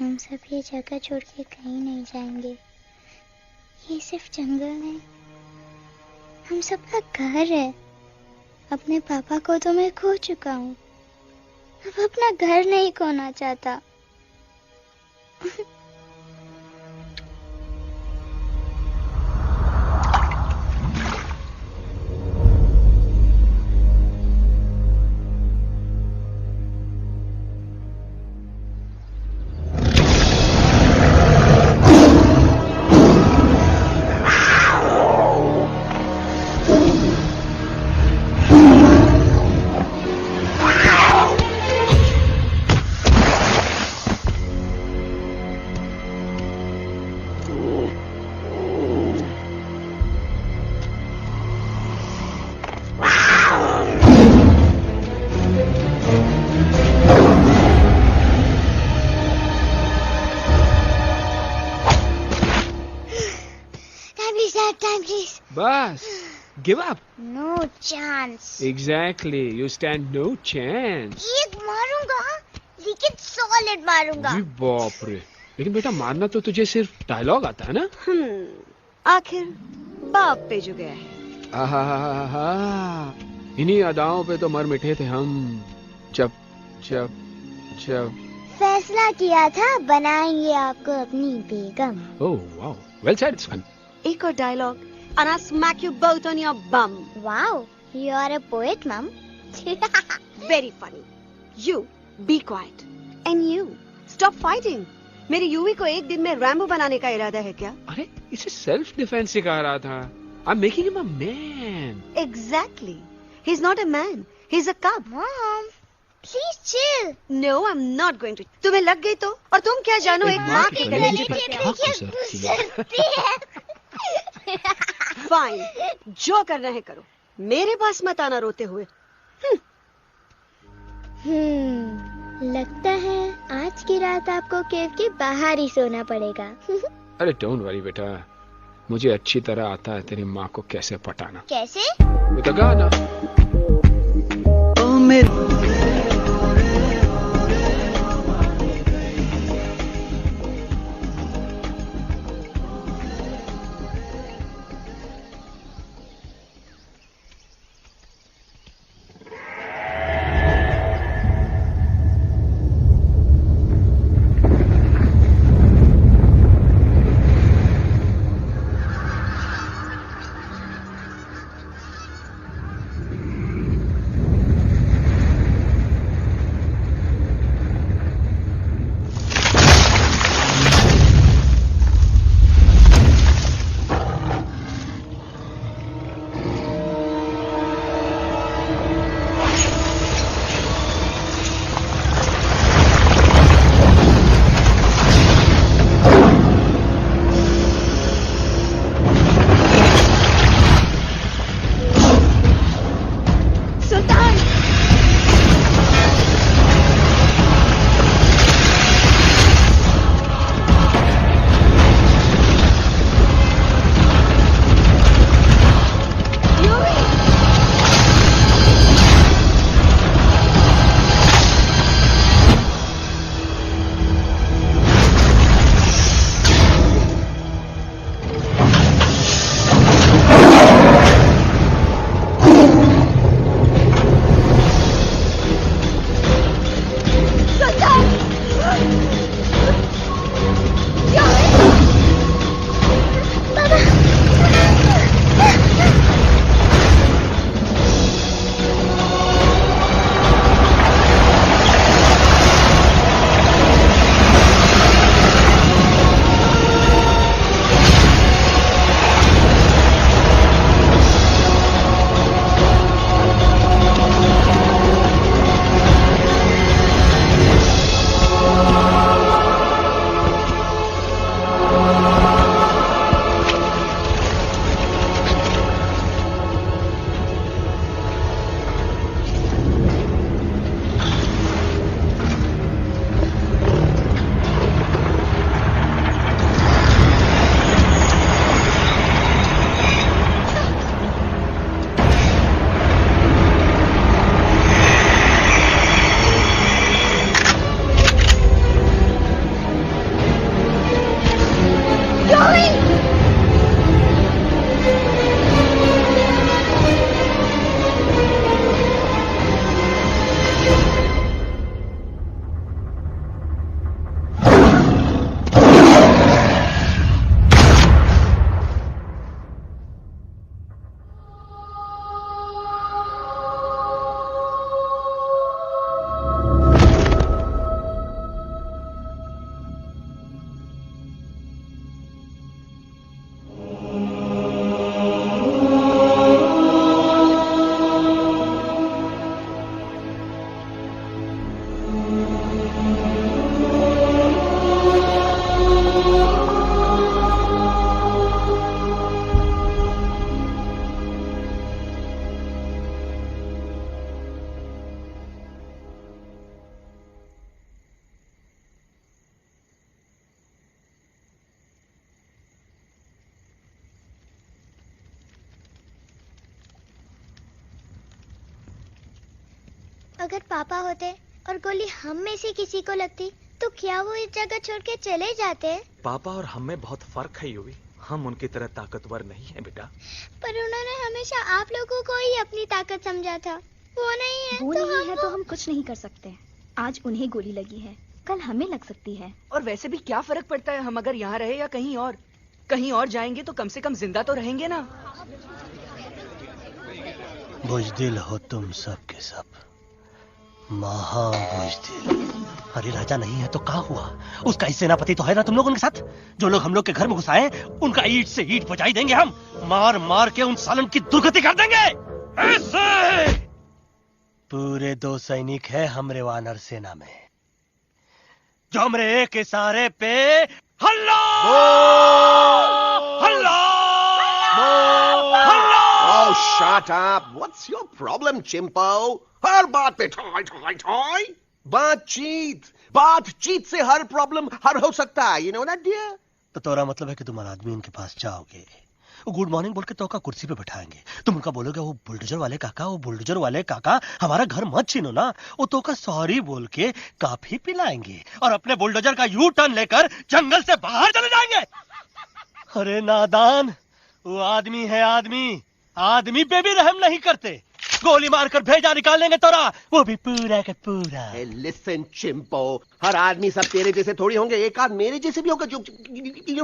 हम सब ये जगह छोड़ के कहीं नहीं जाएंगे। ये सिर्फ जंगल नहीं, हम सबका घर है। अपने पापा को तो मैं खो चुका हूँ, अब अपना घर नहीं खोना चाहता। बस, give up. No chance. Exactly, you stand no chance. एक मारूंगा, लेकिन सॉलिड मारूंगा। जी बाप रे, लेकिन बेटा मारना तो तुझे सिर्फ डायलॉग आता है ना? आखिर बाप पे जो गया है। आहा, इन्हीं अदाओं पे तो मर मिटे थे हम। जब जब जब फैसला किया था बनाएंगे आपको अपनी बेगम। Oh wow, well said, it's fun. एक और dialogue and I'll smack you both on your bum. Wow, you are a poet, Mom. Very funny. You be quiet and you stop fighting. मेरी यूवी को एक दिन में Rambo बनाने का इरादा है क्या? अरे इसे सेल्फ डिफेंस सिखा रहा था। I'm making him a man. Exactly. He's not a man. He's a cub. Mom, please chill. No, I'm not going to. तुम्हें लग गई तो? और तुम क्या जानो एक माँ की कलेजी पर क्या? फाइन, जो करना है करो, मेरे पास मत आना रोते हुए। लगता है आज की रात आपको केव के बाहर ही सोना पड़ेगा। अरे डोंट वरी बेटा, मुझे अच्छी तरह आता है तेरी माँ को कैसे पटाना। कैसे? With a गाना। ओ मेरे अगर पापा होते और गोली हम में से किसी को लगती तो क्या वो इस जगह छोड़ के चले जाते? पापा और हम में बहुत फर्क है यूवी। हम उनकी तरह ताकतवर नहीं है बेटा। पर उन्होंने हमेशा आप लोगों को ही अपनी ताकत समझा था। वो नहीं है वो तो नहीं है तो हम कुछ नहीं कर सकते। आज उन्हें गोली लगी है, कल हमें लग सकती है। और वैसे भी क्या फर्क पड़ता है, हम अगर यहाँ रहे या कहीं और? कहीं और जाएंगे तो कम से कम जिंदा तो रहेंगे ना। बुज़दिल हो तुम सब के सब, महाबुज़दिल। अरे राजा नहीं है तो क्या हुआ? उसका ही सेनापति तो है ना तुम लोगों के साथ। जो लोग हम लोग के घर में घुस आए उनका ईंट से ईंट बजाई देंगे हम। मार मार के उन सालन की दुर्गति कर देंगे ऐसे। पूरे 2 सैनिक है हमरे वानर सेना में जो हमरे एक इशारे पे हल्ला हल्ला हल्ला। Oh, shut up! What's your problem, Chimpo? हर बात पे ठाई ठाई ठाई। बातचीत से हर प्रॉब्लम हल हो सकता है। You know that, dear? तो तोरा मतलब है कि तुम आदमी उनके पास जाओगे, गुड मॉर्निंग बोल के तो का कुर्सी पे बैठाएंगे। तुम उनका बोलोगे वो बुलडोजर वाले काका हमारा घर मत छीनो ना। वो तो का सॉरी बोल के काफी पिलाएंगे और अपने बुलडोजर का यू टर्न लेकर जंगल से बाहर चले जाएंगे। अरे नादान, वो आदमी है आदमी पे भी रहम नहीं करते। गोली मारकर भेजा निकाल लेंगे तोरा, वो भी पूरा का पूरा। Hey, listen, Chimpo. हर आदमी सब तेरे जैसे थोड़ी होंगे। एक आध मेरे जैसे भी होगा जो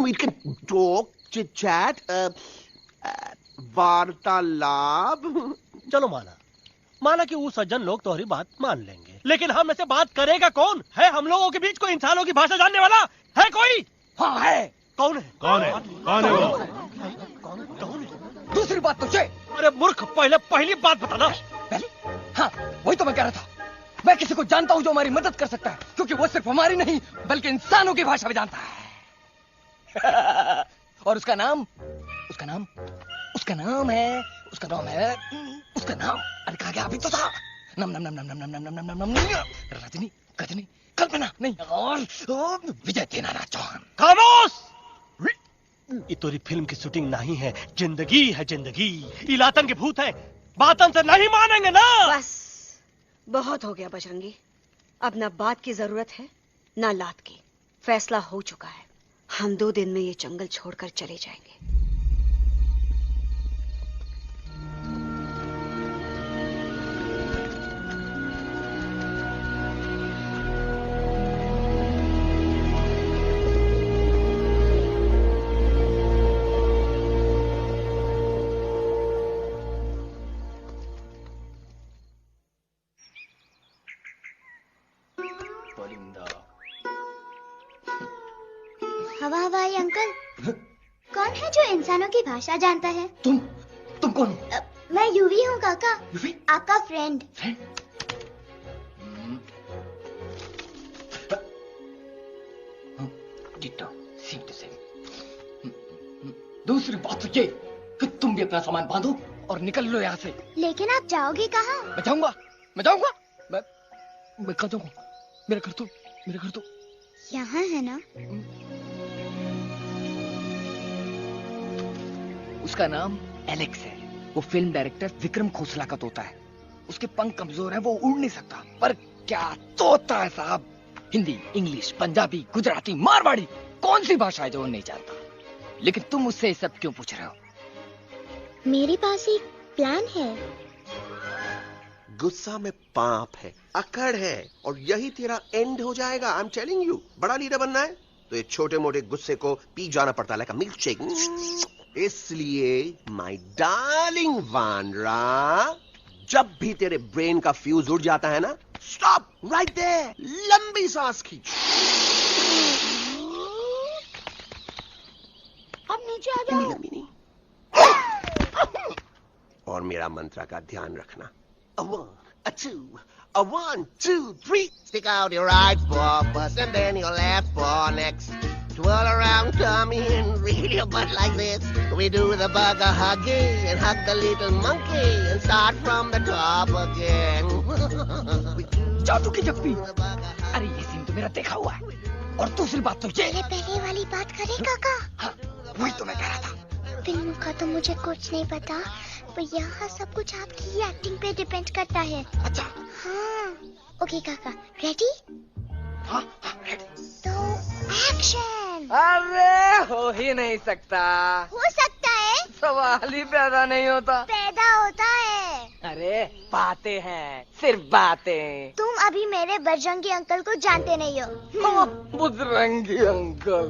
we can talk, chit chat, वार्तालाप। चलो माना कि वो सज्जन लोग तुम्हारी बात मान लेंगे, लेकिन हम में से बात करेगा कौन? है हम लोगों के बीच कोई इंसानों की भाषा जानने वाला है कोई? हाँ है। कौन है वो? दूसरी बात तुझे। अरे मूर्ख, पहली बात बताना। पहले? हाँ, वही तो मैं कह रहा था। मैं किसी को जानता हूँ जो हमारी मदद कर सकता है, क्योंकि वो सिर्फ हमारी नहीं बल्कि इंसानों की भाषा भी जानता है। और उसका नाम है अरे कहा गया अभी तो था। नम रजनी गजनी कल्पना नहीं और विजय देनाराज चौहान। खामोश! ये तोरी फिल्म की शूटिंग नहीं है, जिंदगी है जिंदगी। इलातन के भूत है, बातन से नहीं मानेंगे ना। बस बहुत हो गया बजरंगी। अब ना बात की जरूरत है ना लात की। फैसला हो चुका है। हम 2 दिन में ये जंगल छोड़कर चले जाएंगे। हवाई अंकल, कौन है जो इंसानों की भाषा जानता है? तुम कौन हो? मैं यूवी हूँ काका। यूवी? आपका friend. Ditto, same to same. दूसरी बात तो ये कि तुम भी अपना सामान बांधो और निकल लो यहाँ से। लेकिन आप जाओगे कहाँ? मैं जाऊंगा। मैं कहाँ जाऊंगा? मेरा घर तो यहाँ है ना। उसका नाम एलेक्स है। वो फिल्म डायरेक्टर विक्रम खोसला का तोता है। उसके पंख कमजोर हैं, वो उड़ नहीं सकता। पर क्या तोता है साहब। हिंदी, इंग्लिश, पंजाबी, गुजराती, मारवाड़ी, कौन सी भाषा है जो वो नहीं जानता। लेकिन तुम उससे ये सब क्यों पूछ रहे हो? मेरे पास एक प्लान है। गुस्सा में पाप है, अकड़ है, और यही तेरा एंड हो जाएगा। आई एम टेलिंग यू। बड़ा लीडर बनना है तो ये छोटे मोटे गुस्से को पी जाना पड़ता है, लाइक अ मिल्क शेक। इसलिए माय डार्लिंग वानरा, जब भी तेरे ब्रेन का फ्यूज उड़ जाता है ना, स्टॉप राइट देयर, लंबी सांस खींच। अब नीचे आ जाओ। लंबी नहीं। और मेरा मंत्र का ध्यान रखना। A 1, a 2, a 1, 2, 3. Stick out your right paw first and then your left paw next. Twirl around tummy and reel your butt like this. We do the bugger huggy and hug the little monkey and start from the top again. जादू की जप्पी। अरे ये scene तो मेरा देखा हुआ है। और दूसरी बात तो ये। पहले वाली बात करें काका। हाँ, वही तो मैं कह रहा था। फिल्म का तो मुझे कुछ नहीं पता, पर यहाँ सब कुछ आपकी ही एक्टिंग पे डिपेंड करता है। अच्छा। हाँ। ओके काका, रेडी? हाँ रेडी। तो एक्शन। अरे हो ही नहीं सकता। हो सकता है। सवाल ही पैदा नहीं होता। पैदा होता है। अरे बातें हैं, सिर्फ बातें। तुम अभी मेरे बजरंगी अंकल को जानते नहीं हो। बजरंगी अंकल।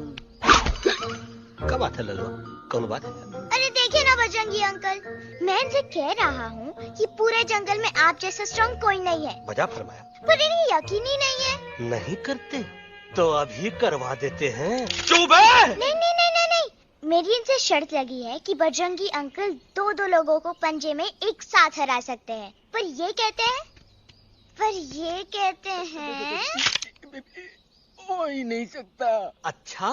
क्या बात है ललवा, कौन बात है? अरे देखिए ना बजरंगी अंकल, मैं इनसे कह रहा हूँ कि पूरे जंगल में आप जैसा स्ट्रॉन्ग कोई नहीं है। वजह फरमाया। पर इन्हें यकीन ही नहीं है। नहीं करते तो अभी करवा देते हैं। चुप है। नहीं नहीं नहीं नहीं नहीं, मेरी इनसे शर्त लगी है कि बजरंगी अंकल दो लोगों को पंजे में एक साथ हरा सकते हैं। पर ये कहते हैं हो ही नहीं सकता। अच्छा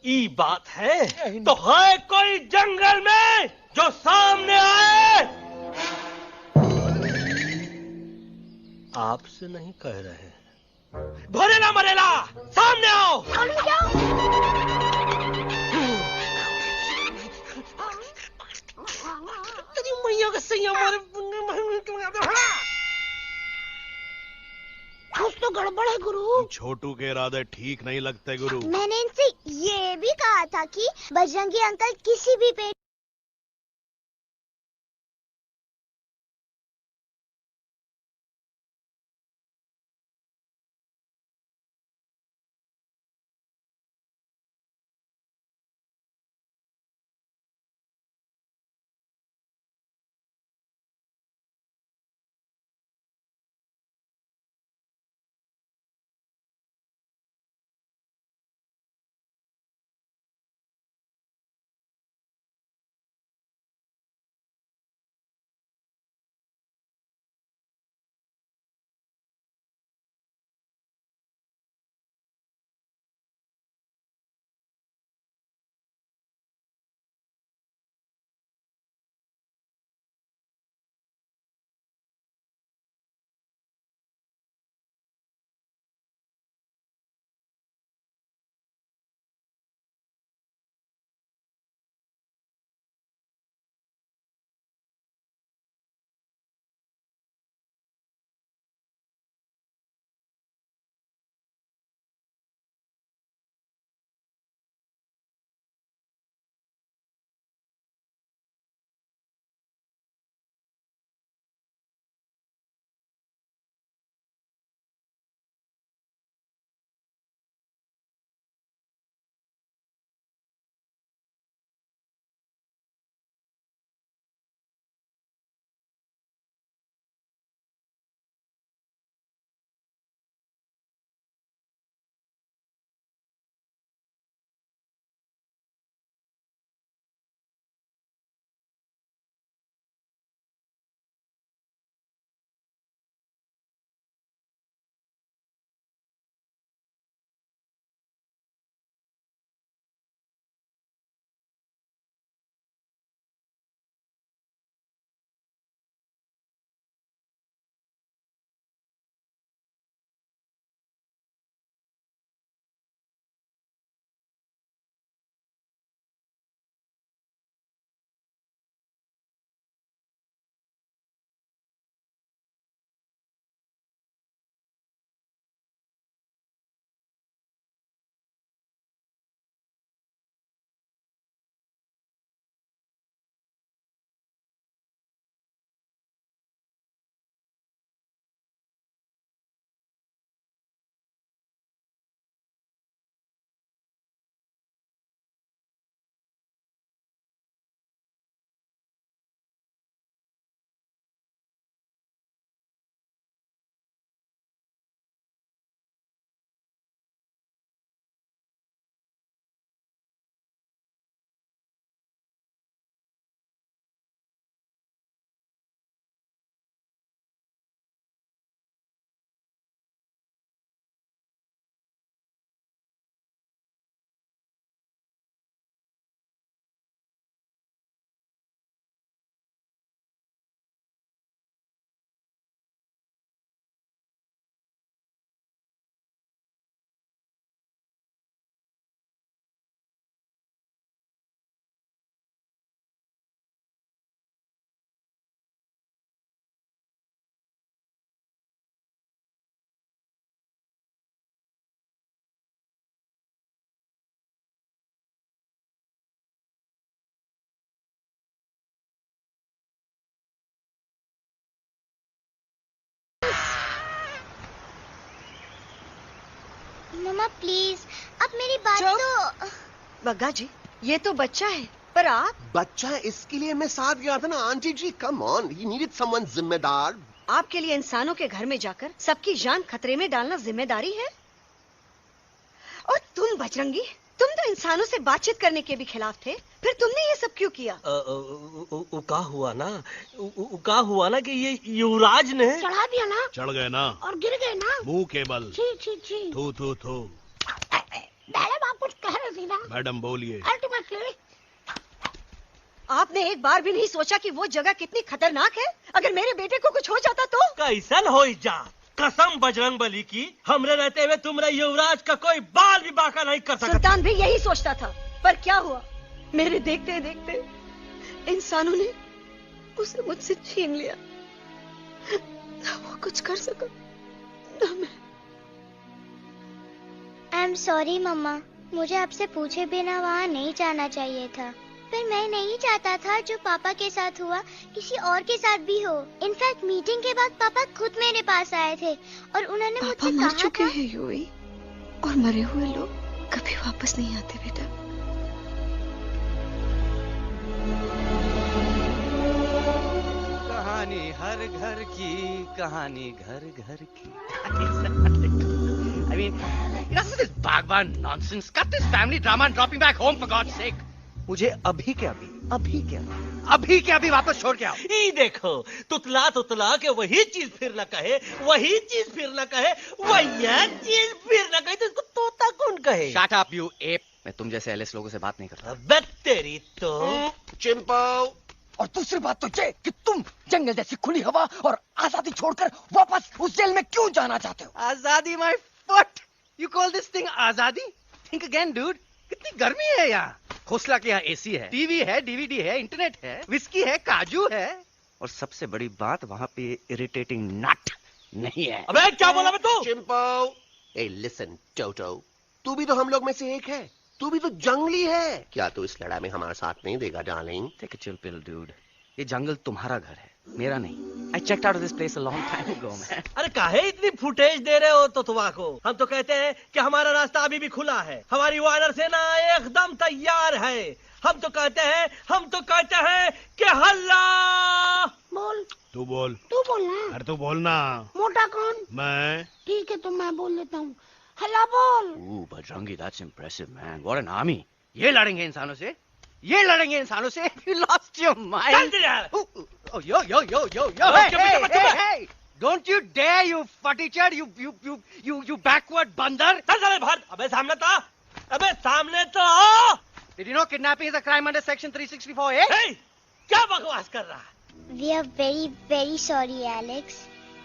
ये बात है तो है कोई जंगल में जो सामने आए? आपसे नहीं कह रहे, भरेला मरेला सामने आओ। मैया का सही हमारे कुछ तो गड़बड़ है गुरु। छोटू के इरादे ठीक नहीं लगते गुरु। मैंने इनसे ये भी कहा था कि बजरंगी अंकल किसी भी पेड़ मम्मा प्लीज, अब मेरी बात तो। बग्गा जी, ये तो बच्चा है, पर आप? बच्चा है इसके लिए मैं साथ गया था ना aunty ji. Come on, he needed someone जिम्मेदार। आपके लिए इंसानों के घर में जाकर सबकी जान खतरे में डालना जिम्मेदारी है? और तुम बजरंगी, तुम तो इंसानों से बातचीत करने के भी खिलाफ थे, फिर तुमने ये सब क्यों किया? का हुआ ना कि ये युवराज ने चढ़ा दिया ना, चढ़ गए ना और गिर गए ना, मुंह के बल। छी छी छी। थू थू थू। मैडम आप कुछ कह रही थी ना? मैडम बोलिए। अल्टीमेटली आपने एक बार भी नहीं सोचा कि वो जगह कितनी खतरनाक है? अगर मेरे बेटे को कुछ हो जाता तो? कैसन हो जा, कसम बजरंग बली की, हमरे रहते हुए तुमरे युवराज का कोई बाल भी बाका नहीं कर सकता। सुल्तान भी यही सोचता था, पर क्या हुआ, मेरे देखते देखते इंसानों ने उसे मुझसे छीन लिया। ना वो कुछ कर सका, ना मैं। आई एम सॉरी मम्मा, मुझे आपसे पूछे बिना वहाँ नहीं जाना चाहिए था, पर मैं नहीं चाहता था जो पापा के साथ हुआ किसी और के साथ भी हो। इनफैक्ट मीटिंग के बाद पापा खुद मेरे पास आए थे और उन्होंने मुझसे कहा मर चुके हैं यूवी, और मरे हुए लोग कभी वापस नहीं आते बेटा। कहानी हर घर की, कहानी घर घर की। I mean, enough of this Bhagwan nonsense. Cut this family drama and drop me back home for God's sake. मुझे अभी के अभी वापस छोड़ के आओ। ये देखो, तुतला तुतला के वही चीज फिर न कहे, वही चीज फिर न कहे, वही चीज फिर न कहे, तो इसको तोता कौन कहे? Shut up, you ape. मैं तुम जैसे एलिस लोगों से बात नहीं करता। अबे तेरी तो। चिंपो। और दूसरी बात तो ये कि तुम जंगल जैसी खुली हवा और आजादी छोड़कर वापस उस जेल में क्यों जाना चाहते हो? आजादी my foot. You call this thing आजादी? Think again, dude. कितनी गर्मी है यहाँ। खोसला के यहाँ एसी है, टीवी है, डीवीडी है, इंटरनेट है, विस्की है, काजू है, और सबसे बड़ी बात वहाँ पे इरिटेटिंग नट नहीं है। अबे क्या बोला मैं तू? चिंपो। ए लिसन टोटो, तू भी तो हम लोग में से एक है, तू भी तो जंगली है। क्या तू इस लड़ाई में हमारा साथ नहीं देगा darling? Take a chill pill, dude. ये जंगल तुम्हारा घर है, मेरा नहीं। I checked out of this place a long time ago, man. अरे काहे इतनी फुटेज दे रहे हो तुतवा को? हम तो कहते हैं कि हमारा रास्ता अभी भी खुला है, हमारी वानर सेना एकदम तैयार है। हम तो कहते हैं कि हल्ला। बोल। तू बोल। तू बोलना। अरे तू बोलना। मोटा कौन? मैं। ठीक है, तो मैं बोल लेता हूँ। हल्ला बोल। Ooh, Bajrangi, that's impressive, man. What an army. ये लड़ेंगे इंसानों से? ये लड़ेंगे इंसानों से? You lost your mind. Oh, yo. Hey. Don't you dare, you futichard, you backward बंदर. चल बाहर। अबे सामने तो आओ। Did you know kidnapping is a crime under section 364A? Hey, क्या बकवास कर रहा है? We are very very sorry Alex,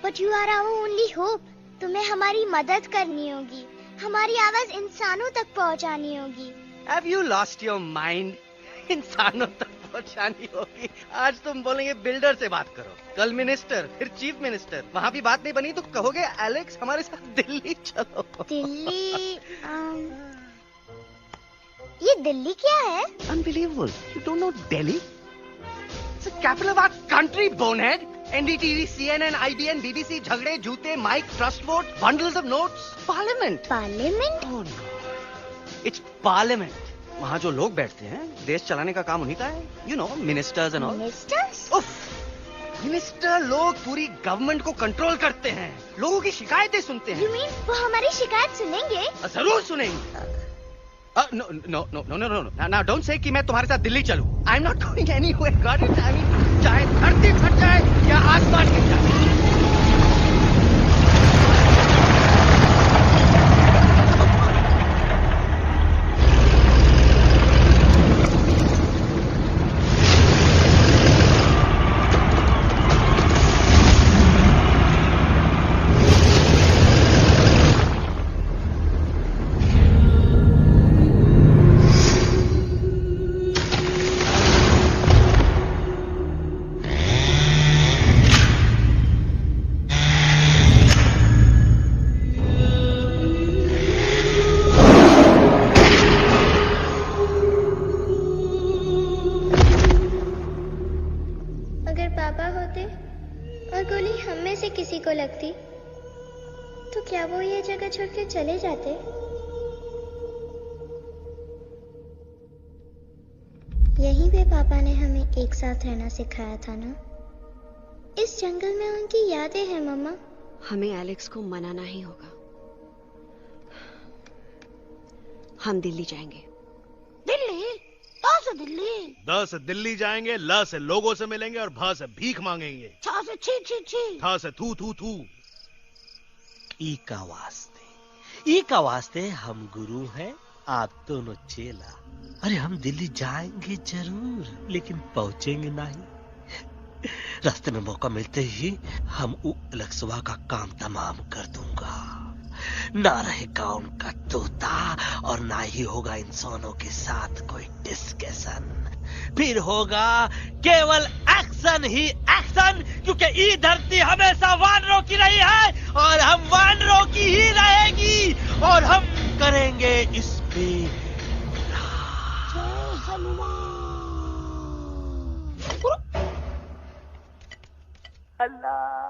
but you are our only hope. तुम्हें हमारी मदद करनी होगी, हमारी आवाज इंसानों तक पहुंचानी होगी। Have you lost your mind? इंसानों तक पहुंचानी होगी। आज तुम बोलेंगे बिल्डर से बात करो, कल मिनिस्टर, फिर चीफ मिनिस्टर, वहाँ भी बात नहीं बनी तो कहोगे एलेक्स हमारे साथ दिल्ली चलो। दिल्ली? ये दिल्ली क्या है? Unbelievable. You don't know Delhi? It's the capital of our country, bonehead. NDTV, CNN, IBN, BBC, झगड़े, जूते, mike, trust vote, bundles of notes, parliament. Parliament? Oh no. It's parliament. वहाँ जो लोग बैठते हैं, देश चलाने का काम उन्हीं का है। You know, ministers and all. Ministers? उफ, मिनिस्टर लोग पूरी गवर्नमेंट को कंट्रोल करते हैं, लोगों की शिकायतें सुनते हैं। You mean वो हमारी शिकायत सुनेंगे? जरूर सुनेंगे। No. Now don't say कि मैं तुम्हारे साथ दिल्ली चलूं. I'm not going anywhere. God, I mean, चाहे धरती फट जाए या आसमान गिर जाए। किसी को लगती तो क्या वो ये जगह छोड़ के चले जाते? यहीं पे पापा ने हमें एक साथ रहना सिखाया था ना। इस जंगल में उनकी यादें हैं मम्मा। हमें एलेक्स को मनाना ही होगा। हम दिल्ली जाएंगे। दिल्ली? कहाँ से दिल्ली? द से दिल्ली जाएंगे, ल से लोगों से मिलेंगे और भ से भीख मांगेंगे, छ से छी छी छी, थ से थू थू थू। ई का वास्ते हम गुरु हैं, आप दोनों चेला। अरे हम दिल्ली जाएंगे जरूर, लेकिन पहुंचेंगे नहीं। रास्ते में मौका मिलते ही हम अलक्सवा का काम तमाम कर दूंगा। ना रहेगा उनका तोता और ना ही होगा इंसानों के साथ कोई डिस्कशन। फिर होगा केवल एक्शन ही एक्शन, क्योंकि ये धरती हमेशा वानरों की रही है और हम वानरों की ही रहेगी और हम करेंगे इस पे जय हनुमान। अल्लाह।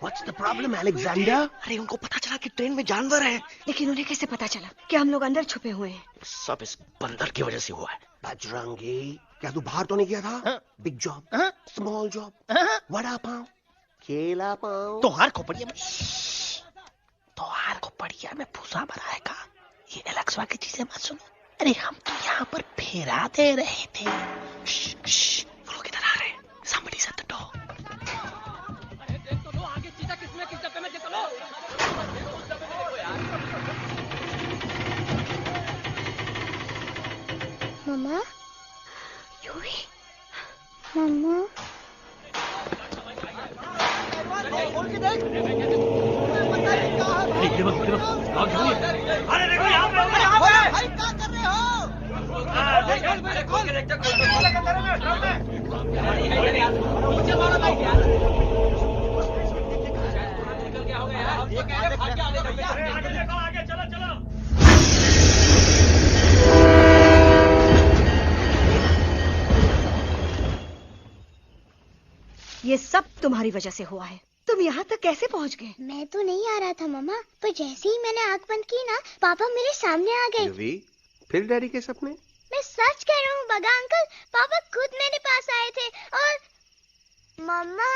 What's the problem, Alexander? अरे उनको पता चला कि ट्रेन में जानवर है, लेकिन उन्हें कैसे पता चला कि हम लोग अंदर छुपे हुए हैं? सब इस बंदर की वजह से हुआ है। बजरंगी, क्या तू बाहर तो नहीं गया था? Big job, small job, vada pav, केला पाव। तोहार खोपड़िया में भूसा भराएगा। ये एलेक्सा की चीजें मत सुनो। अरे हम तो यहाँ पर फेरा दे रहे थे। वो लोग इधर आ रहे हैं। Somebody's at the door. मम्मा, यूवी, मम्मा। अरे देखो यहाँ पे, भाई क्या कर रहे हो? ये सब तुम्हारी वजह से हुआ है। तुम यहाँ तक कैसे पहुँच गए? मैं तो नहीं आ रहा था मम्मा, पर जैसे ही मैंने आंख बंद की ना, पापा मेरे सामने आ गए। यूवी, फिर डैडी के सपने? मैं सच कह रहा हूँ बगा अंकल, पापा खुद मेरे पास आए थे और मम्मा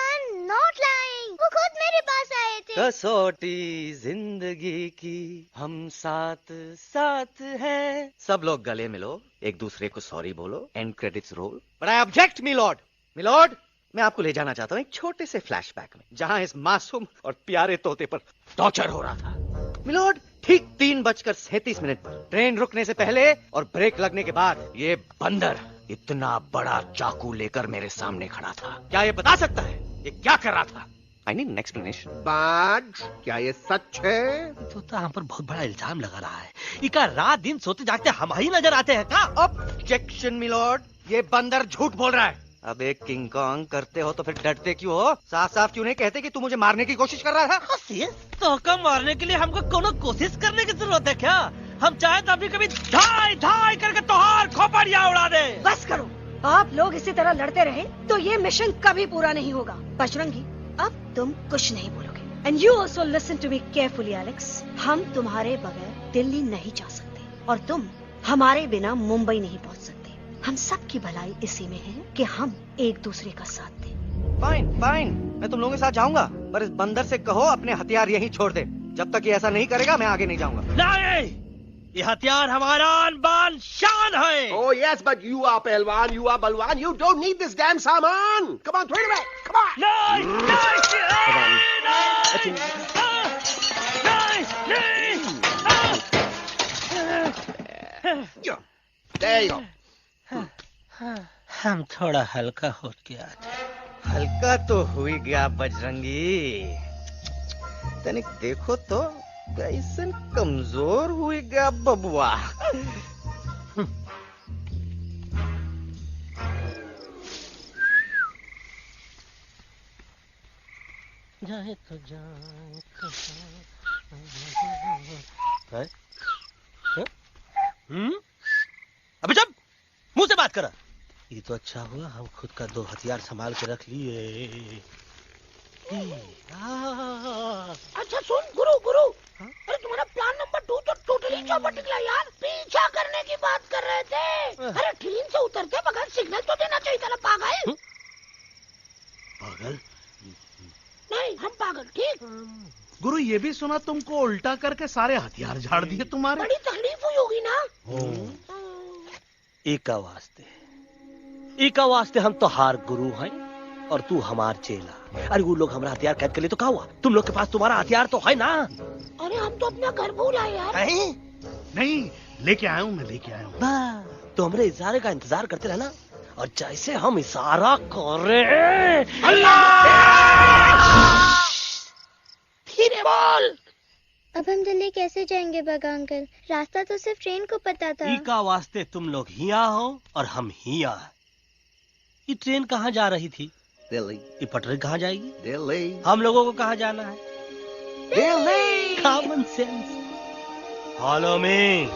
नॉट लाइंग, वो खुद मेरे पास आए थे। कसौटी जिंदगी की हम साथ साथ हैं। सब लोग गले मिलो, एक दूसरे को सॉरी बोलो, end credits roll. But I object milord. Milord, मैं आपको ले जाना चाहता हूँ एक छोटे से फ्लैशबैक में, जहाँ इस मासूम और प्यारे तोते पर टॉर्चर हो रहा था। मिलॉर्ड, ठीक 3:37 पर ट्रेन रुकने से पहले और ब्रेक लगने के बाद ये बंदर इतना बड़ा चाकू लेकर मेरे सामने खड़ा था। क्या ये बता सकता है ये क्या कर रहा था? I need an explanation. बाज, क्या ये सच है? तो हम पर बहुत बड़ा इल्जाम लगा रहा है। इका रात दिन सोते जागते हम ही नजर आते हैं का? ऑब्जेक्शन मिलॉर्ड, ये बंदर झूठ बोल रहा है। अब एक किंग कॉन्ग करते हो तो फिर डरते क्यों हो? साफ साफ क्यों नहीं कहते कि तू मुझे मारने की कोशिश कर रहा था? तो का मारने के लिए हमको कोनो कोशिश करने की जरूरत है क्या? हम चाहे तो अभी कभी धाई धाई करके तोहार खोपड़िया उड़ा दे। बस करो, आप लोग इसी तरह लड़ते रहे तो ये मिशन कभी पूरा नहीं होगा। बजरंगी, अब तुम कुछ नहीं बोलोगे। And you also listen to me carefully Alex. हम तुम्हारे बगैर दिल्ली नहीं जा सकते और तुम हमारे बिना मुंबई नहीं पहुंच सकते। हम सब की भलाई इसी में है कि हम एक दूसरे का साथ दें। फाइन फाइन, मैं तुम लोगों के साथ जाऊंगा, पर इस बंदर से कहो अपने हथियार यहीं छोड़ दे। जब तक ये ऐसा नहीं करेगा मैं आगे नहीं जाऊंगा। नहीं, ये हथियार हमारा आन बान शान है। Oh yes, but you are पहलवान, you are बलवान, you don't need this damn सामान. Come on, throw it away. Come on. नहीं। There you go. हम थोड़ा हल्का हो गया। हल्का तो हुई गया बजरंगी, तनिक देखो तो कैसन कमजोर हुई गया बबुआ। जाए तो जाए अबे जब बात कर? ये तो अच्छा हुआ हम खुद का 2 हथियार संभाल के रख लिए। अच्छा सुन गुरु गुरु, अरे तुम्हारा प्लान नंबर 2 तो टोटली चौपट निकला यार। पीछा करने की बात कर रहे थे। अरे ट्रेन से उतरते बगैर सिग्नल तो देना चाहिए था ना पागल। पागल? नहीं हम पागल, ठीक। गुरु ये भी सुना तुमको उल्टा करके सारे हथियार झाड़ दिए तुम्हारे। बड़ी तकलीफ हुई होगी ना। इका वास्ते हम तो हार गुरु हैं और तू हमार चेला। अरे वो लोग हमारा हथियार कैद कर ले तो क्या हुआ? तुम लोग के पास तुम्हारा हथियार तो है ना। अरे हम तो अपना घर भूल आए यार। नहीं लेके आया हूँ, मैं लेके आया हूँ। तो हमारे इशारे का इंतजार करते रहना और जैसे हम इशारा करें धीरे बोल। अब हम दिल्ली कैसे जाएंगे बगा अंकल? रास्ता तो सिर्फ ट्रेन को पता था। इका वास्ते तुम लोग हिया हो और हम हिया। ये ट्रेन कहाँ जा रही थी? दिल्ली। ये पटरी कहाँ जाएगी? दिल्ली। हम लोगों को कहाँ जाना है? Delhi. Common sense. Follow me.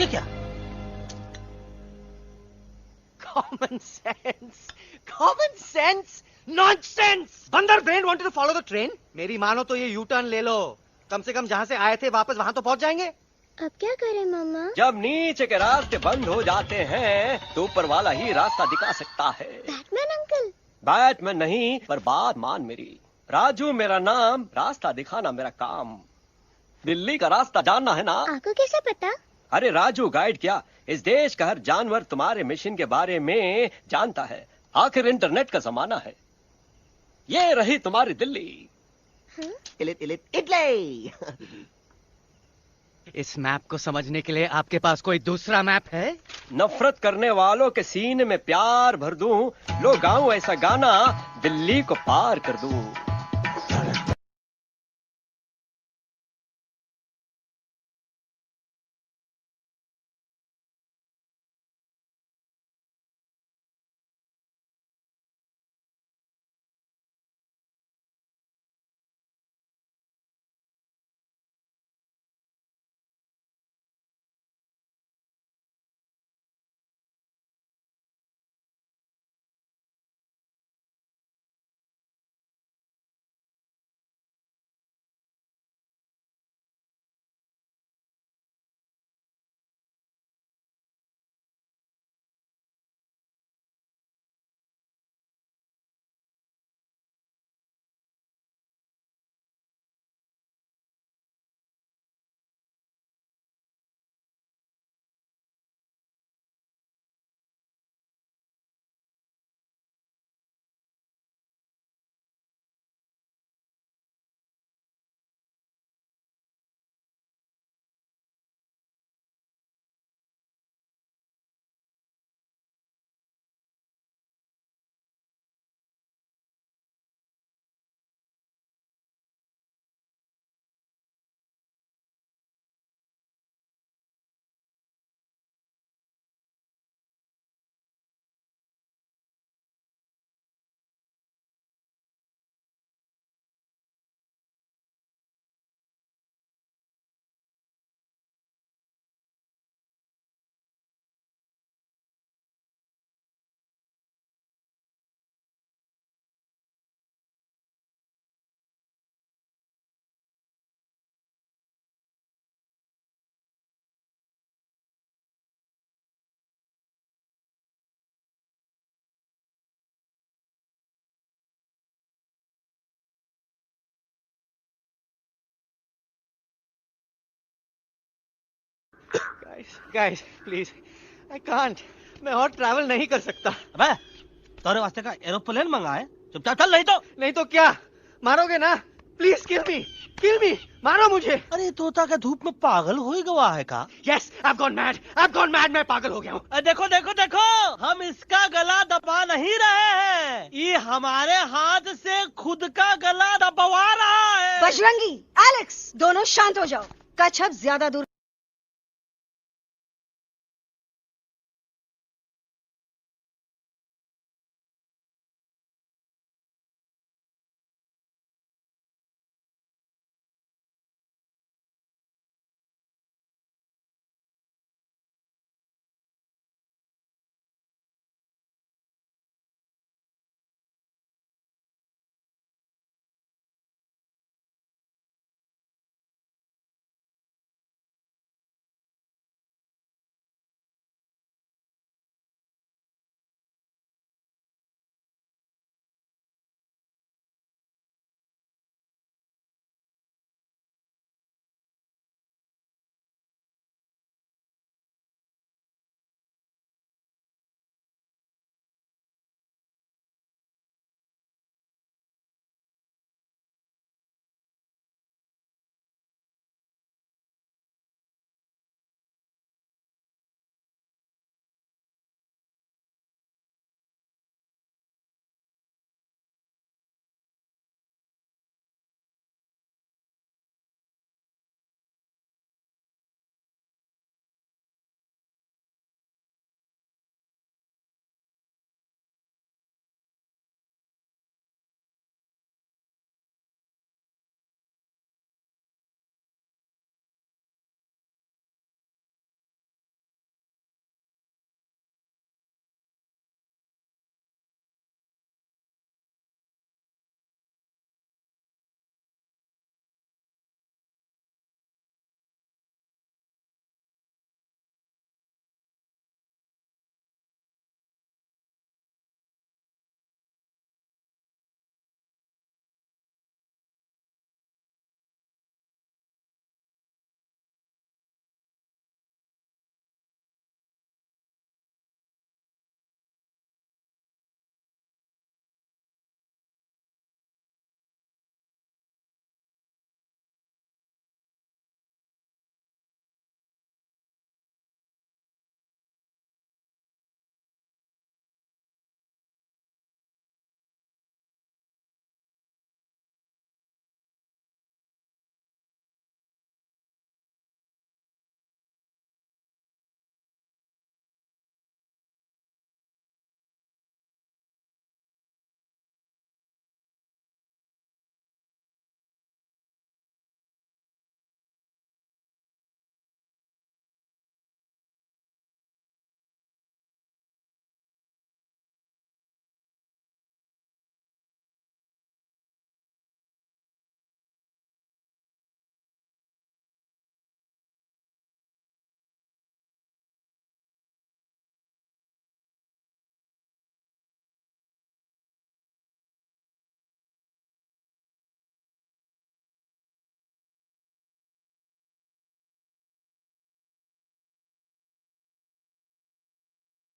ये क्या? Common sense. Common sense. Nonsense. बंदर brain wanted to follow the train. मेरी मानो तो ये यू टर्न ले लो। कम से कम जहाँ से आए थे वापस वहाँ तो पहुँच जाएंगे। अब क्या करें मामा? जब नीचे के रास्ते बंद हो जाते हैं तो ऊपर वाला ही रास्ता दिखा सकता है। Batman uncle? बैटमैन नहीं, पर बात मान मेरी। राजू मेरा नाम, रास्ता दिखाना मेरा काम। दिल्ली का रास्ता जानना है ना? आपको कैसे पता? अरे राजू गाइड क्या, इस देश का हर जानवर तुम्हारे मिशन के बारे में जानता है। आखिर इंटरनेट का जमाना है। ये रही तुम्हारी दिल्ली। इटली। इस मैप को समझने के लिए आपके पास कोई दूसरा मैप है? नफरत करने वालों के सीने में प्यार भर दूं, लो गाऊं ऐसा गाना, दिल्ली को पार कर दूं। Guys, please, I can't. मैं और ट्रैवल नहीं कर सकता। अबे, तोरे वास्ते का एरोप्लेन मंगाए, चुपचाप चल, नहीं तो क्या मारोगे ना? प्लीज किल मी, मारो मुझे। अरे तोता का धूप में पागल हो ही गवा है का? Yes, I've gone mad, मैं पागल हो गया हूँ। देखो, हम इसका गला दबा नहीं रहे हैं, ये हमारे हाथ से खुद का गला दबवा रहा है। बजरंगी, एलेक्स, दोनों शांत हो जाओ। कच्छप ज्यादा दूर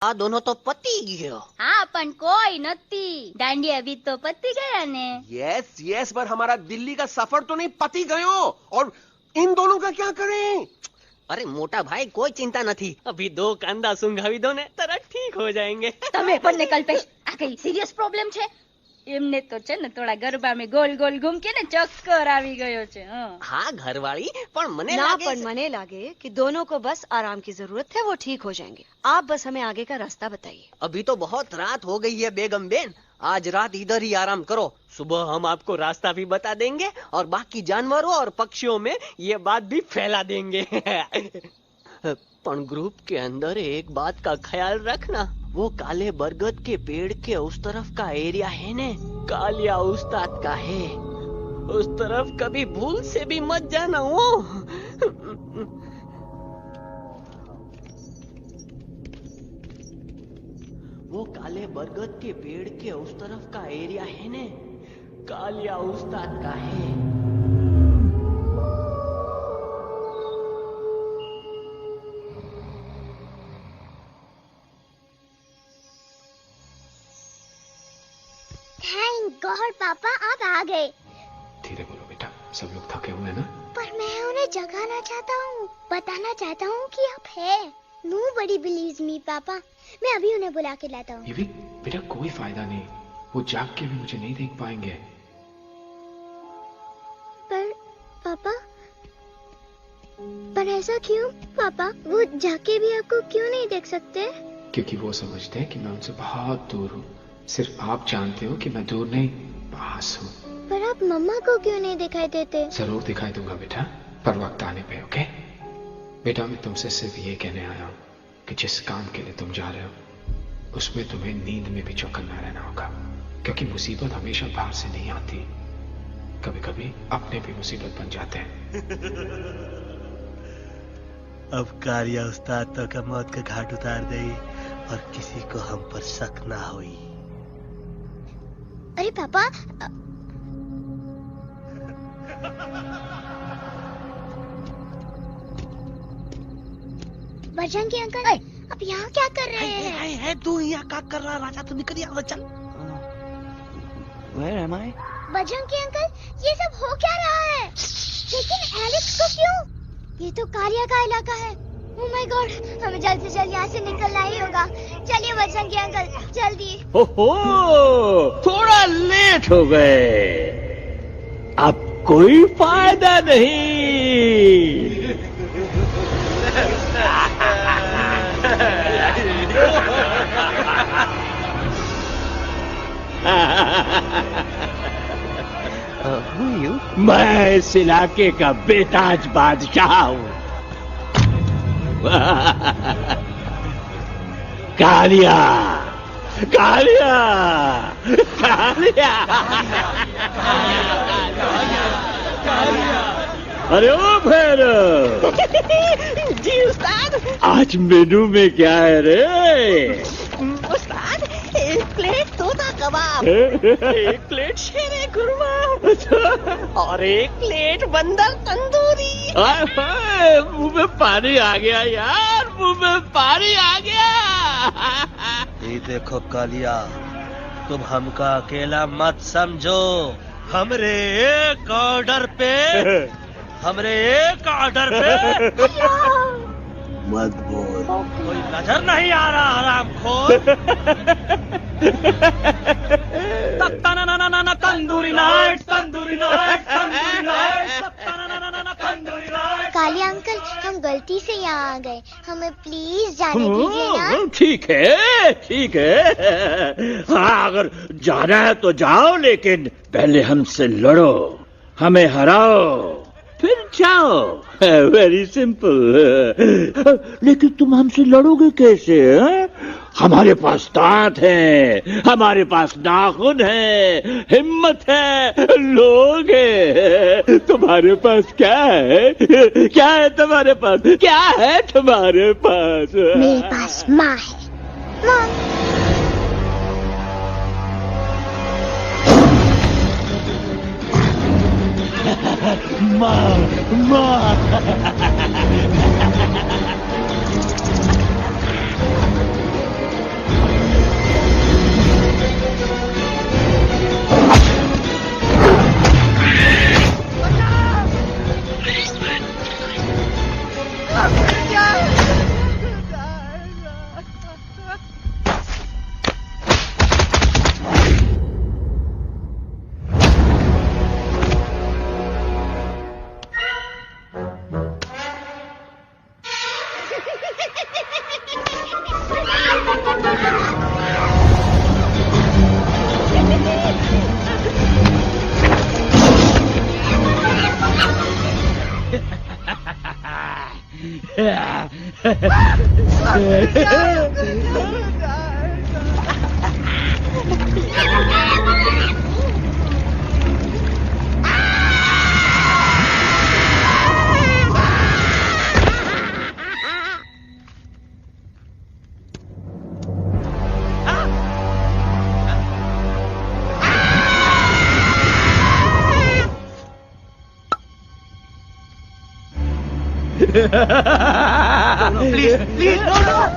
આ દોનો તો પતી ગયો. હા પણ કોઈ નથી. દાંડિયા भी तो पती गया ने. यस यस, पर हमारा दिल्ली का सफर तो नहीं पती गयो. और इन दोनों का क्या करें? અરે મોટા ભાઈ કોઈ ચિંતા નથી. અભી 2 કાંદા સુંઘાવી દો ને તરત ઠીક हो जाएंगे. તમે પણ ને કલ્પેશ આ કઈ સિરિયસ પ્રોબ્લેમ છે? એમને તો છે ને થોડા ગરબામાં ગોલ ગોલ ઘૂમ કે ને ચક્કર આવી ગયો છે. हाँ घरवाली पर मने ना लागे पर मने लागे कि दोनों को बस आराम की जरूरत है, वो ठीक हो जाएंगे. आप बस हमें आगे का रास्ता बताइए. अभी तो बहुत रात हो गई है बेगम बेन. आज रात इधर ही आराम करो. सुबह हम आपको रास्ता भी बता देंगे और बाकी जानवरों और पक्षियों में ये बात भी फैला देंगे. पर ग्रुप के अंदर एक बात का ख्याल रखना. वो काले बरगद के पेड़ के उस तरफ का एरिया है ने कालिया उस्ताद का है. उस तरफ कभी भूल से भी मत जाना. वो काले बरगद के पेड़ के उस तरफ का एरिया है ने कालिया उस्ताद का है. थैंक गॉड पापा आप आ गए. धीरे बोलो बेटा, सब लोग थके हुए हैं ना. पर मैं उन्हें जगाना चाहता हूँ, बताना चाहता हूँ कि आप है. Nobody believes me पापा. मैं अभी उन्हें बुला के लाता हूँ. ये भी बेटा कोई फायदा नहीं, वो जाग के भी मुझे नहीं देख पाएंगे. पर ऐसा क्यों पापा? वो जाके भी आपको क्यों नहीं देख सकते? क्योंकि वो समझते हैं कि मैं उनसे बहुत दूर हूँ. सिर्फ आप जानते हो कि मैं दूर नहीं, पास हूँ. पर आप मम्मा को क्यों नहीं दिखाई देते? जरूर दिखाई दूंगा बेटा, पर वक्त आने पे. ओके बेटा, मैं तुमसे सिर्फ ये कहने आया हूँ कि जिस काम के लिए तुम जा रहे हो उसमें तुम्हें नींद में भी चौकन्ना रहना होगा. क्योंकि मुसीबत हमेशा बाहर से नहीं आती, कभी कभी अपने भी मुसीबत बन जाते हैं. अब कालिया उस्ताद तो का मौत का घाट उतार दे और किसी को हम पर शक ना हुई. अरे पापा बजरंगी अंकल अब यहाँ क्या कर रहे हैं? है तू यहाँ क्या कर रहा? राजा तू निकल यहाँ, चल. Where am I? Bajrangi uncle ये सब हो क्या रहा है? लेकिन एलेक्स को क्यों? ये तो कालिया का इलाका है. ओह माय गॉड, हमें जल्द से जल्द यहाँ से निकलना ही होगा. चलिए बजरंगी अंकल जल्दी. ओहो, थोड़ा लेट हो गए. अब कोई फायदा नहीं. मैं इस इलाके का बेताज बादशाह हूँ. कालिया कालिया कालिया. अरे ओ भैरव. जी उस्ताद. आज मेनू में क्या है रे? उस्ताद 1 प्लेट तोता कबाब, 1 प्लेट शेरे खुरमा और 1 प्लेट बंदर तंदूरी. मुंह में पानी आ गया यार, मुंह में पानी आ गया. ये देखो कालिया, तुम हमका अकेला मत समझो. हमरे एक ऑर्डर पे मत बोल. कोई नजर नहीं आ रहा हरामखोर. Tandoori night, tandoori night, tandoori night, tandoori night. Kaliya uncle हम गलती से यहाँ आ गए, हमें प्लीज जाने दीजिए ना. ठीक है ठीक है. हाँ अगर जाना है तो जाओ, लेकिन पहले हमसे लड़ो, हमें हराओ, फिर जाओ. Very simple. लेकिन तुम हमसे लड़ोगे कैसे? हमारे पास दांत है, हमारे पास नाखून है, हिम्मत है, लोग है. तुम्हारे पास क्या है? क्या है तुम्हारे पास? क्या है तुम्हारे पास? मेरे पास माँ है. माँ माँ. प्लीज प्लीज गलती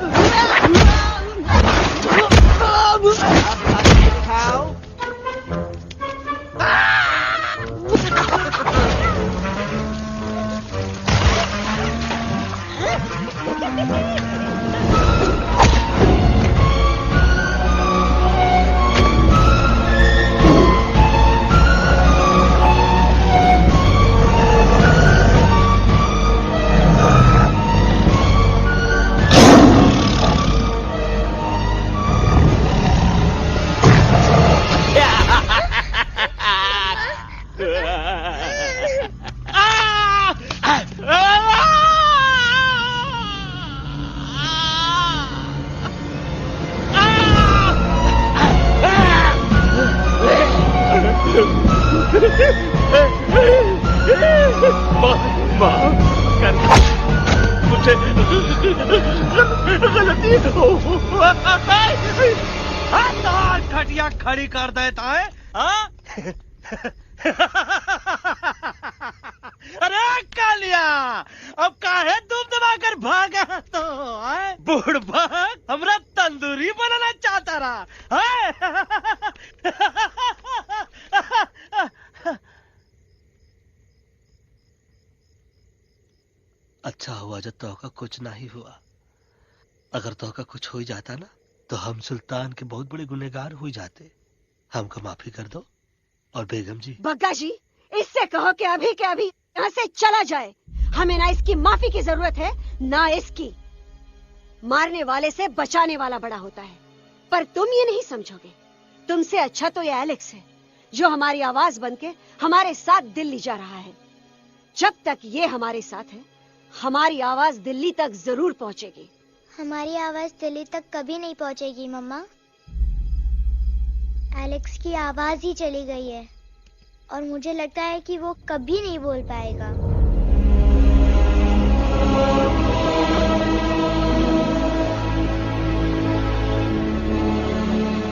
घटिया खड़ी कर देता है। अरे कालिया, अब काहे तुम दबाकर भागा तो बुढ़बा हमरा तंदूरी बनाना चाहता रहा। अच्छा हुआ जब तोका कुछ नहीं हुआ। अगर तोका कुछ हो जाता ना तो हम सुल्तान के बहुत बड़े गुनहगार हो जाते। हमको माफी कर दो। और बेगम जी, बग्गा जी, इससे कहो कि अभी के अभी यहाँ से चला जाए। हमें ना इसकी माफी की जरूरत है ना इसकी। मारने वाले से बचाने वाला बड़ा होता है, पर तुम ये नहीं समझोगे। तुमसे अच्छा तो ये एलेक्स है जो हमारी आवाज बनके हमारे साथ दिल्ली जा रहा है। जब तक ये हमारे साथ है हमारी आवाज दिल्ली तक जरूर पहुंचेगी। हमारी आवाज दिल्ली तक कभी नहीं पहुंचेगी मम्मा। एलेक्स की आवाज ही चली गई है और मुझे लगता है कि वो कभी नहीं बोल पाएगा।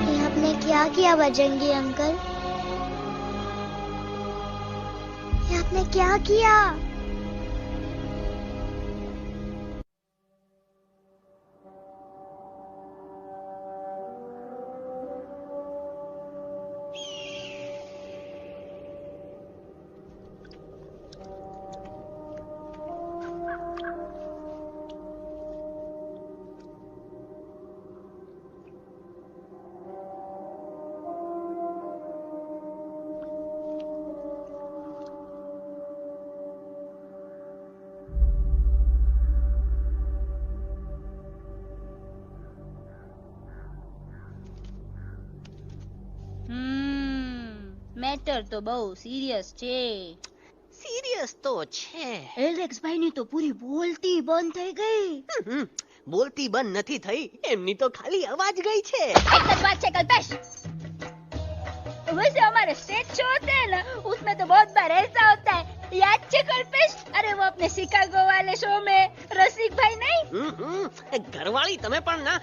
ये आपने क्या किया बजरंगी अंकल? ये आपने क्या किया? મેટર તો બહુ સિરિયસ છે। સિરિયસ તો છે। એલેક્સ ભાઈ ની તો પૂરી બોલતી બંધ થઈ ગઈ। બોલતી બંધ નથી થઈ, એમની તો ખાલી અવાજ ગઈ છે। એક જ વાત છે કલ્પેશ, वैसे हमारे स्टेज शो होते हैं ना उसमें तो बहुत बार ऐसा होता है, याद है कल्पेश? अरे वो अपने शिकागो वाले शो में रसिक भाई नहीं? घरवाली तुम्हें पण ना,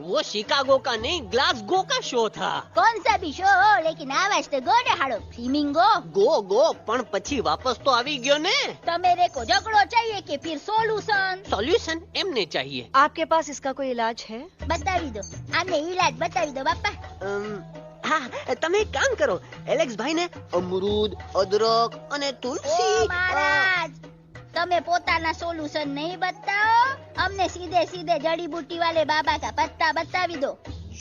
वो शिकागो का नहीं ग्लासगो का शो था। कौन सा भी शो हो लेकिन आवाज तो गो ने हाड़ो फ्लेमिंगो गो पण પછી વાપસ તો આવી ગયો ને। तो मेरे को झगड़ो चाहिए कि फिर सॉल्यूशन एमने चाहिए। आपके पास इसका कोई इलाज है? बतावी दो, आने इलाज बतावी दो बापा। हाँ, તમે એક કામ કરો, એલેક્સ ભાઈ ને અમરૂદ, અદરક અને તુલસી। ओ महाराज, તમે પોતાના સોલ્યુશન नहीं बताओ, हमने सीधे सीधे जड़ी बूटी वाले बाबा का पत्ता बतावी दो।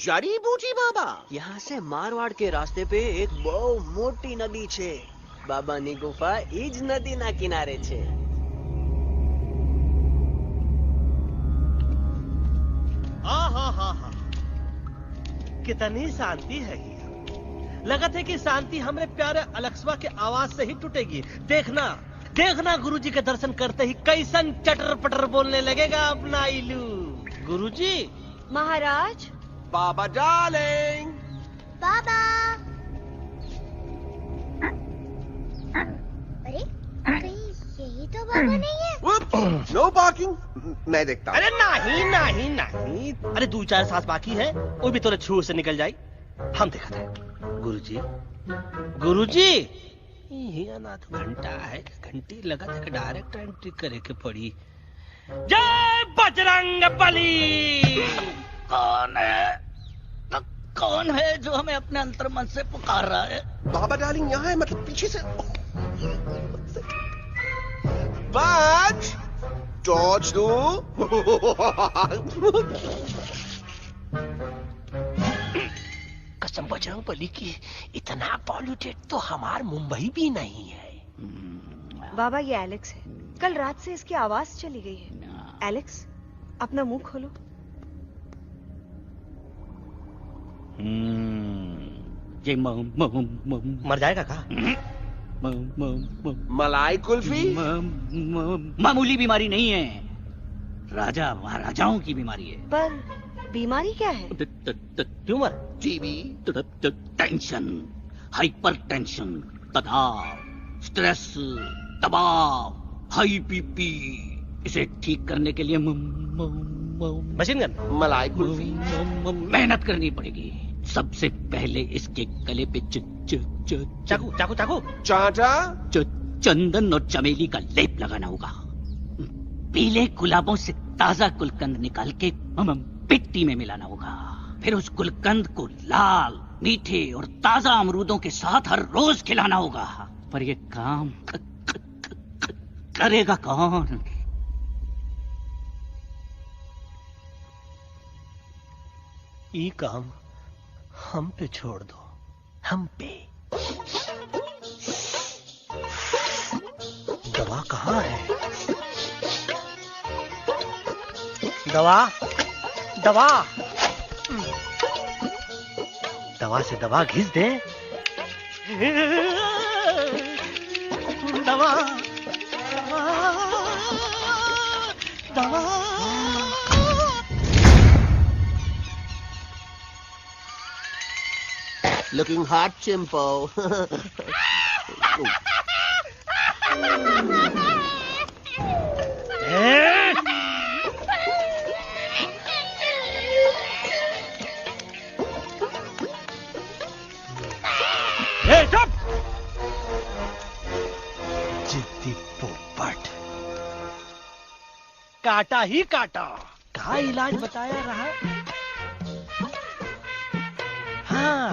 जड़ी बूटी बाबा? यहाँ से मारवाड़ के रास्ते पे एक बहु मोटी नदी छे। बाबानी गुफा इज नदी ना किनारे छे। हाँ, कितनी शांति है यहाँ। लगत है कि शांति हमरे प्यारे अलेक्सवा के आवाज से ही टूटेगी। देखना देखना गुरुजी के दर्शन करते ही कैसन चटर पटर बोलने लगेगा अपना इलू। गुरुजी। महाराज। बाबा डार्लिंग। बाबा। अरे कहीं यही तो बाबा नहीं है। No parking. मैं देखता हूँ। अरे नहीं नहीं नहीं, अरे 2-4 सांस बाकी है, वो भी तो छू से निकल जाए। हम देखा था। गुरुजी गुरुजी ये अनाथ घंटा है, घंटी लगा था, डायरेक्ट एंट्री करे के पड़ी। जय बजरंग बली। कौन है जो हमें अपने अंतर्मन से पुकार रहा है? बाबा डार्लिंग यहाँ है, मतलब पीछे से। बाज टॉर्च दो। कसम बजरंग बली की, इतना पॉल्यूटेड तो हमार मुंबई भी नहीं है। बाबा ये एलेक्स है, कल रात से इसकी आवाज चली गई है। एलेक्स अपना मुंह खोलो। ये मर जाएगा का? मलाई कुल्फी? मामूली बीमारी नहीं है, राजा महाराजाओं की बीमारी है। पर बीमारी क्या है? Tumour, TB, tension, hyper tension, तनाव, स्ट्रेस, दबाव, हाई बीपी। इसे ठीक करने के लिए मशीन गन, मलाई कुल्फी, मेहनत करनी पड़ेगी। सबसे पहले इसके गले पे चाकू चाकू चाकू चाटा, चंदन और चमेली का लेप लगाना होगा। पीले गुलाबों से ताजा गुलकंद निकाल के मिट्टी में मिलाना होगा। फिर उस गुलकंद को लाल, मीठे और ताजा अमरूदों के साथ हर रोज खिलाना होगा। पर ये काम करेगा कौन? ये काम हम पे छोड़ दो, हम पे। दवा कहाँ है? दवा दवा दवा से दवा घिस दे। दवा दवा। Looking hot, Chimpo. चुप! जिद्दी पोपट, काटा ही काटा। क्या इलाज बताया रहा? हाँ।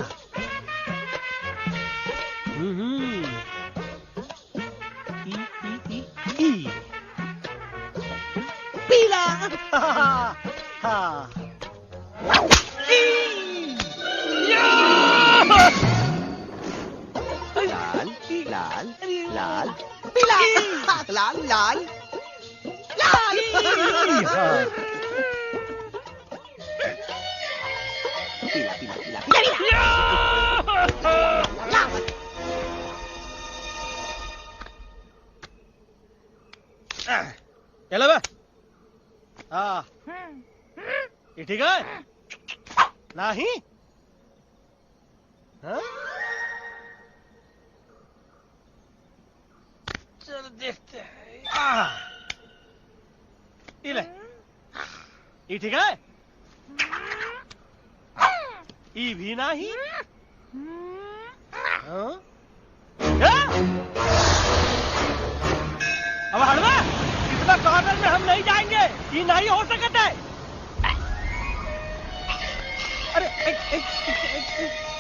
पीला। हाँ। लाल लाल लाल पीला, लाल लाल लाल। पीला पीला पीला पीला। चलो बे। हाँ, ये ठीक है? नहीं? हाँ? चलो देखते हैं। ये ले, ये ठीक है? ये भी नहीं? हाँ? अब हड़वा, इतना कॉर्नर में हम नहीं जाएंगे, ये नहीं हो सकता है। अरे अरे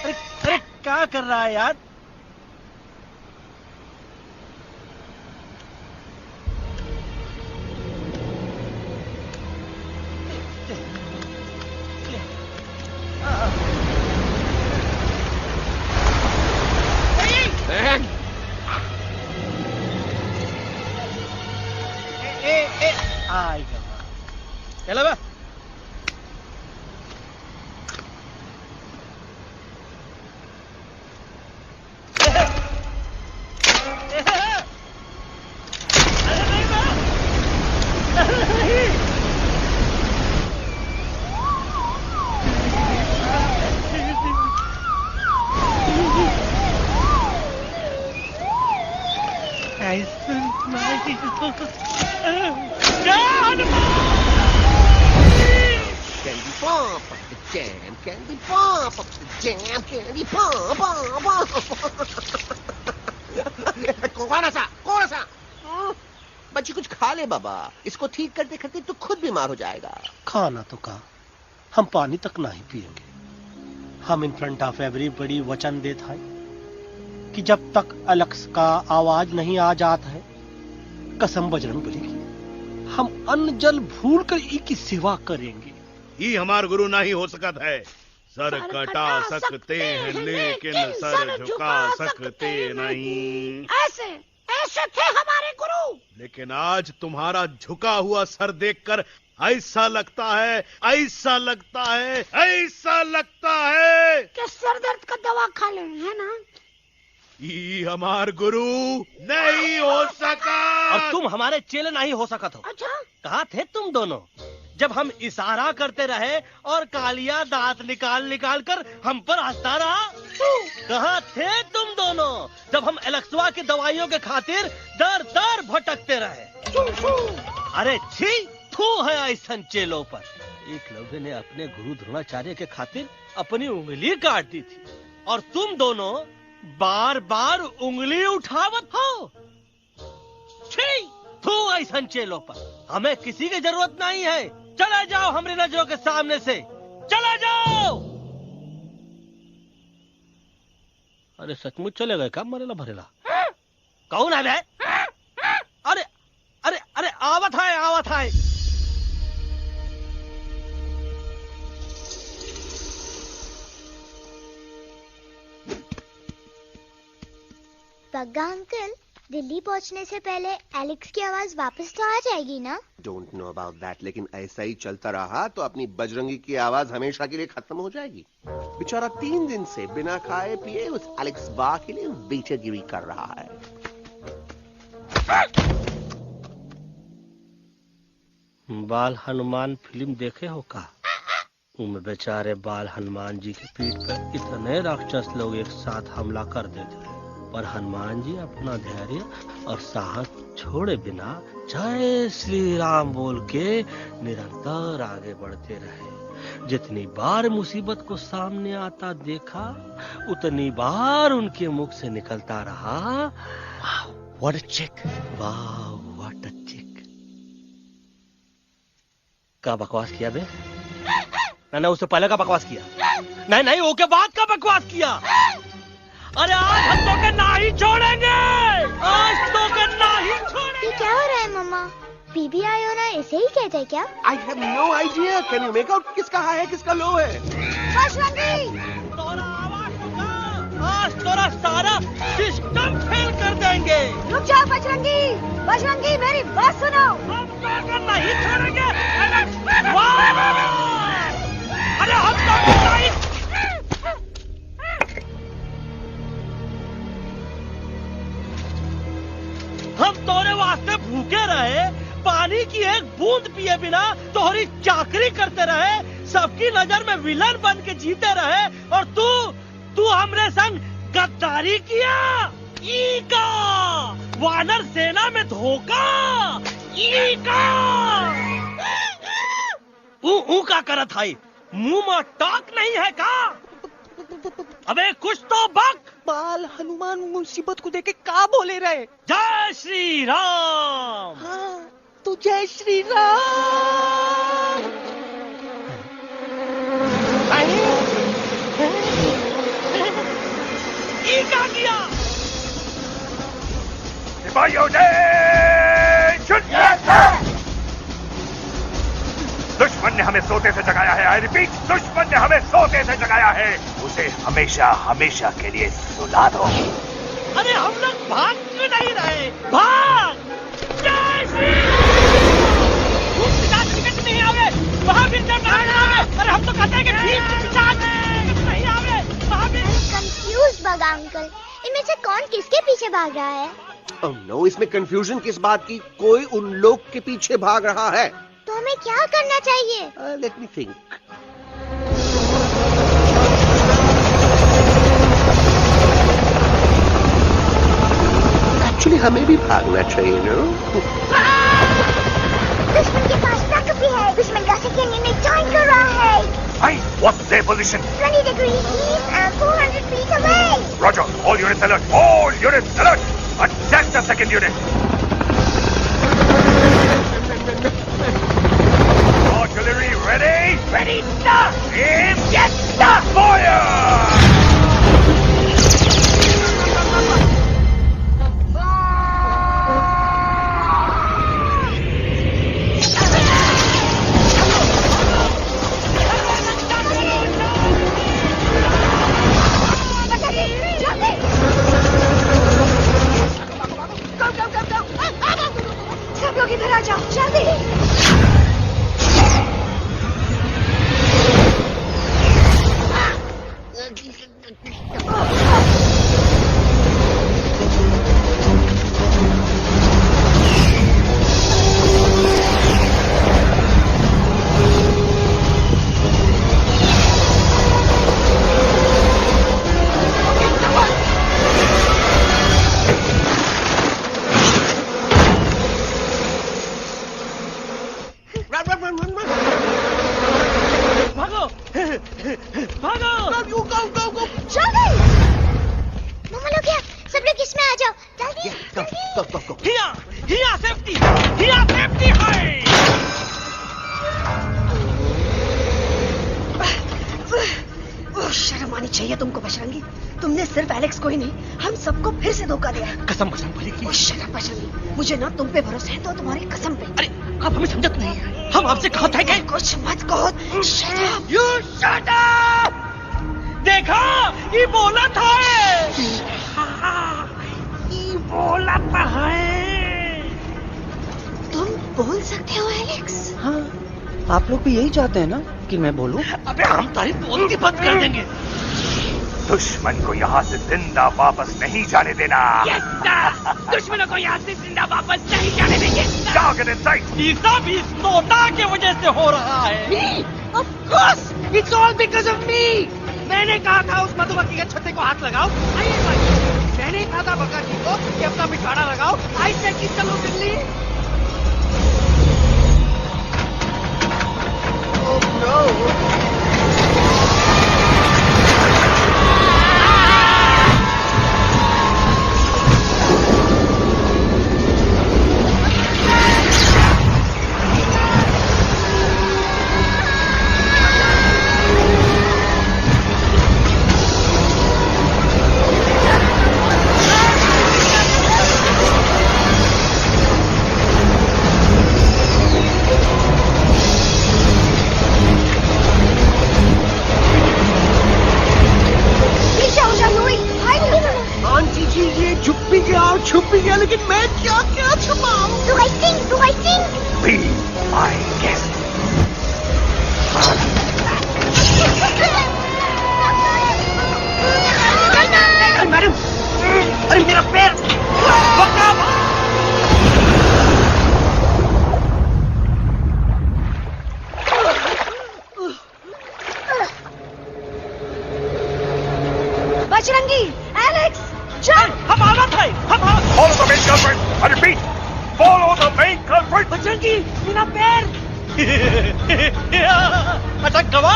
अरे क्या कर रहा है यार? चलो बे। ऐसा नहीं Candy pop up the jam, candy pop up the jam, candy pop up. कौन सा? बच्ची कुछ खा ले बाबा, इसको ठीक करते करते तो खुद बीमार हो जाएगा। खाना तो कहा, हम पानी तक नहीं पिएंगे। हम इन फ्रंट ऑफ एवरीबॉडी वचन देता है कि जब तक एलेक्स का आवाज नहीं आ जाता है, कसम बजरंग बली की, हम अन्न जल भूल कर की सेवा करेंगे। ये हमार गुरु नहीं हो सकता है। सर कटा सकते हैं लेकिन सर झुका सकते नहीं। ऐसे ऐसे थे हमारे गुरु। लेकिन आज तुम्हारा झुका हुआ सर देखकर ऐसा लगता है कि सर दर्द का दवा खा ले, है ना? ये हमार गुरु नहीं हो सका। और तुम हमारे चेले नहीं हो सका तो। अच्छा, कहाँ थे तुम दोनों जब हम इशारा करते रहे और कालिया दांत निकाल कर हम पर हंसता रहा? कहाँ थे तुम दोनों जब हम एलेक्सवा की दवाइयों के खातिर दर दर भटकते रहे? अरे छी, थू है ऐसन चेलों पर। एकलव्य ने अपने गुरु द्रोणाचार्य के खातिर अपनी उंगली काट दी थी और तुम दोनों बार बार उंगली उठावत हो। छी, थू ऐसन चेलों पर। हमें किसी की जरूरत नहीं है। चले जाओ हमारी नजरों के सामने से, चले जाओ। अरे सचमुच चले गए क्या? मरेला भरेला कौन है बे? अरे अरे अरे आवत है। पग्गा अंकल, दिल्ली पहुंचने से पहले एलेक्स की आवाज वापस तो आ जाएगी ना? डोंट नो अबाउट दैट, लेकिन ऐसा ही चलता रहा तो अपनी बजरंगी की आवाज हमेशा के लिए खत्म हो जाएगी। बेचारा 3 दिन से बिना खाए पिए उस एलेक्स बा के लिए बेचैगिरी कर रहा है। बाल हनुमान फिल्म देखे हो का? उनमें बेचारे बाल हनुमान जी की पीठ पर इतने राक्षस लोग एक साथ हमला कर देते हैं, पर हनुमान जी अपना धैर्य और साहस छोड़े बिना जय श्री राम बोल के निरंतर आगे बढ़ते रहे। जितनी बार मुसीबत को सामने आता देखा, उतनी बार उनके मुख से निकलता रहा, व्हाट अ चिक, वाह व्हाट अ चिक। का बकवास किया बे? मैंने उससे पहले का बकवास किया? नहीं, वो के बाद का बकवास किया। अरे आज हम तो के नहीं छोड़ेंगे, आज तो के नहीं छोड़ेंगे। ये क्या हो रहा है मम्मा? बीबी आयो ना ऐसे ही कहते हैं क्या? I have no idea. Can you make out किसका हाई है किसका लो है? बजरंगी! तोरा आवाज होगा, आज तोरा सारा सिस्टम फेल कर देंगे। रुक जाओ बजरंगी, मेरी बात सुनो। हम तो के नहीं छोड़ेंगे। अरे हम तो के नहीं। हम तोरे वास्ते भूखे रहे, पानी की एक बूंद पिए बिना तोहरी चाकरी करते रहे, सबकी नजर में विलन बन के जीते रहे, और तू हमरे संग गद्दारी किया। ई का वानर सेना में धोखा, ई का ऊ का करत है, मुंह में टॉक नहीं है का? अबे कुछ तो बक। बाल हनुमान मुसीबत को देखे का बोले रहे? जय श्री राम। हाँ, तो जय श्री राम। ये क्या किया? सिपाहियों दुश्मन ने हमें सोते से जगाया है। आई रिपीट, दुश्मन ने हमें सोते से जगाया है। उसे हमेशा हमेशा के लिए सुला दो। अरे हम लोग भाग क्यों नहीं रहे? भाग! जय श्री राम। टिकट नहीं आवे, वहाँ भी जब अरे हम तो कहते हैं कि ठीक नहीं आवे, वहाँ भी। कंफ्यूज बगा अंकल, इनमें से कौन किसके पीछे भाग रहा है? Oh no, इसमें कंफ्यूजन किस बात की? कोई उन लोग के पीछे भाग रहा है। तो हमें क्या करना चाहिए? Let me think. एक्चुअली हमें भी भागना चाहिए ना। दुश्मन के पास ताकत भी है। दुश्मन का सेकेंड यूनिट ज्वाइन कर रहा है। Hey, what's their position? 20 degrees east and 400 feet away. Roger, all units alert. All units alert. Attack the second unit. Artillery ready? Ready, sir. Aim. Yes, sir. Fire! सब लोग इधर आ जाओ, जल्दी। शर्म आनी चाहिए तुमको बजरंगी। तुमने सिर्फ एलेक्स को ही नहीं, हम सबको फिर से धोखा दिया है। कसम बजरंग बली की। शर्म बजरंगी, मुझे ना तुम पे भरोसा है तो तुम्हारी कसम पे। अरे आप हमें समझत नहीं है। हम आपसे कहा था कि कुछ मत कहो। You shut up! देखा, ये बोला था। ये बोला था। तुम बोल सकते हो एलेक्स? हाँ, आप लोग भी यही चाहते हैं ना कि मैं बोलूं? अबे हम तारीफ बोलती बंद कर देंगे। दुश्मन को यहाँ से जिंदा वापस नहीं जाने देना। दुश्मनों को यहाँ से जिंदा वापस नहीं जाने देंगे। Target in sight. ये सब इस नोटा की वजह से हो रहा है। Me? Of course! It's all because of me! मैंने कहा था उस मधुमक्खी के छत्ते को हाथ लगाओ। आइए भाई, मैंने कहा था बका जी को कि अपना पिछवाड़ा लगाओ। आई से कि चलो दिल्ली। Oh no! छुप भी गया, लेकिन मैं क्या क्या छुपाऊं? Do I think? Be my guest. Madam, अरे मेरा पैर! बजरंगी, एलेक्स, चल! हम आना था, Follow the main culprit. I repeat, follow the main culprit. Bajrangi, मेरा पैर! अटक गवा।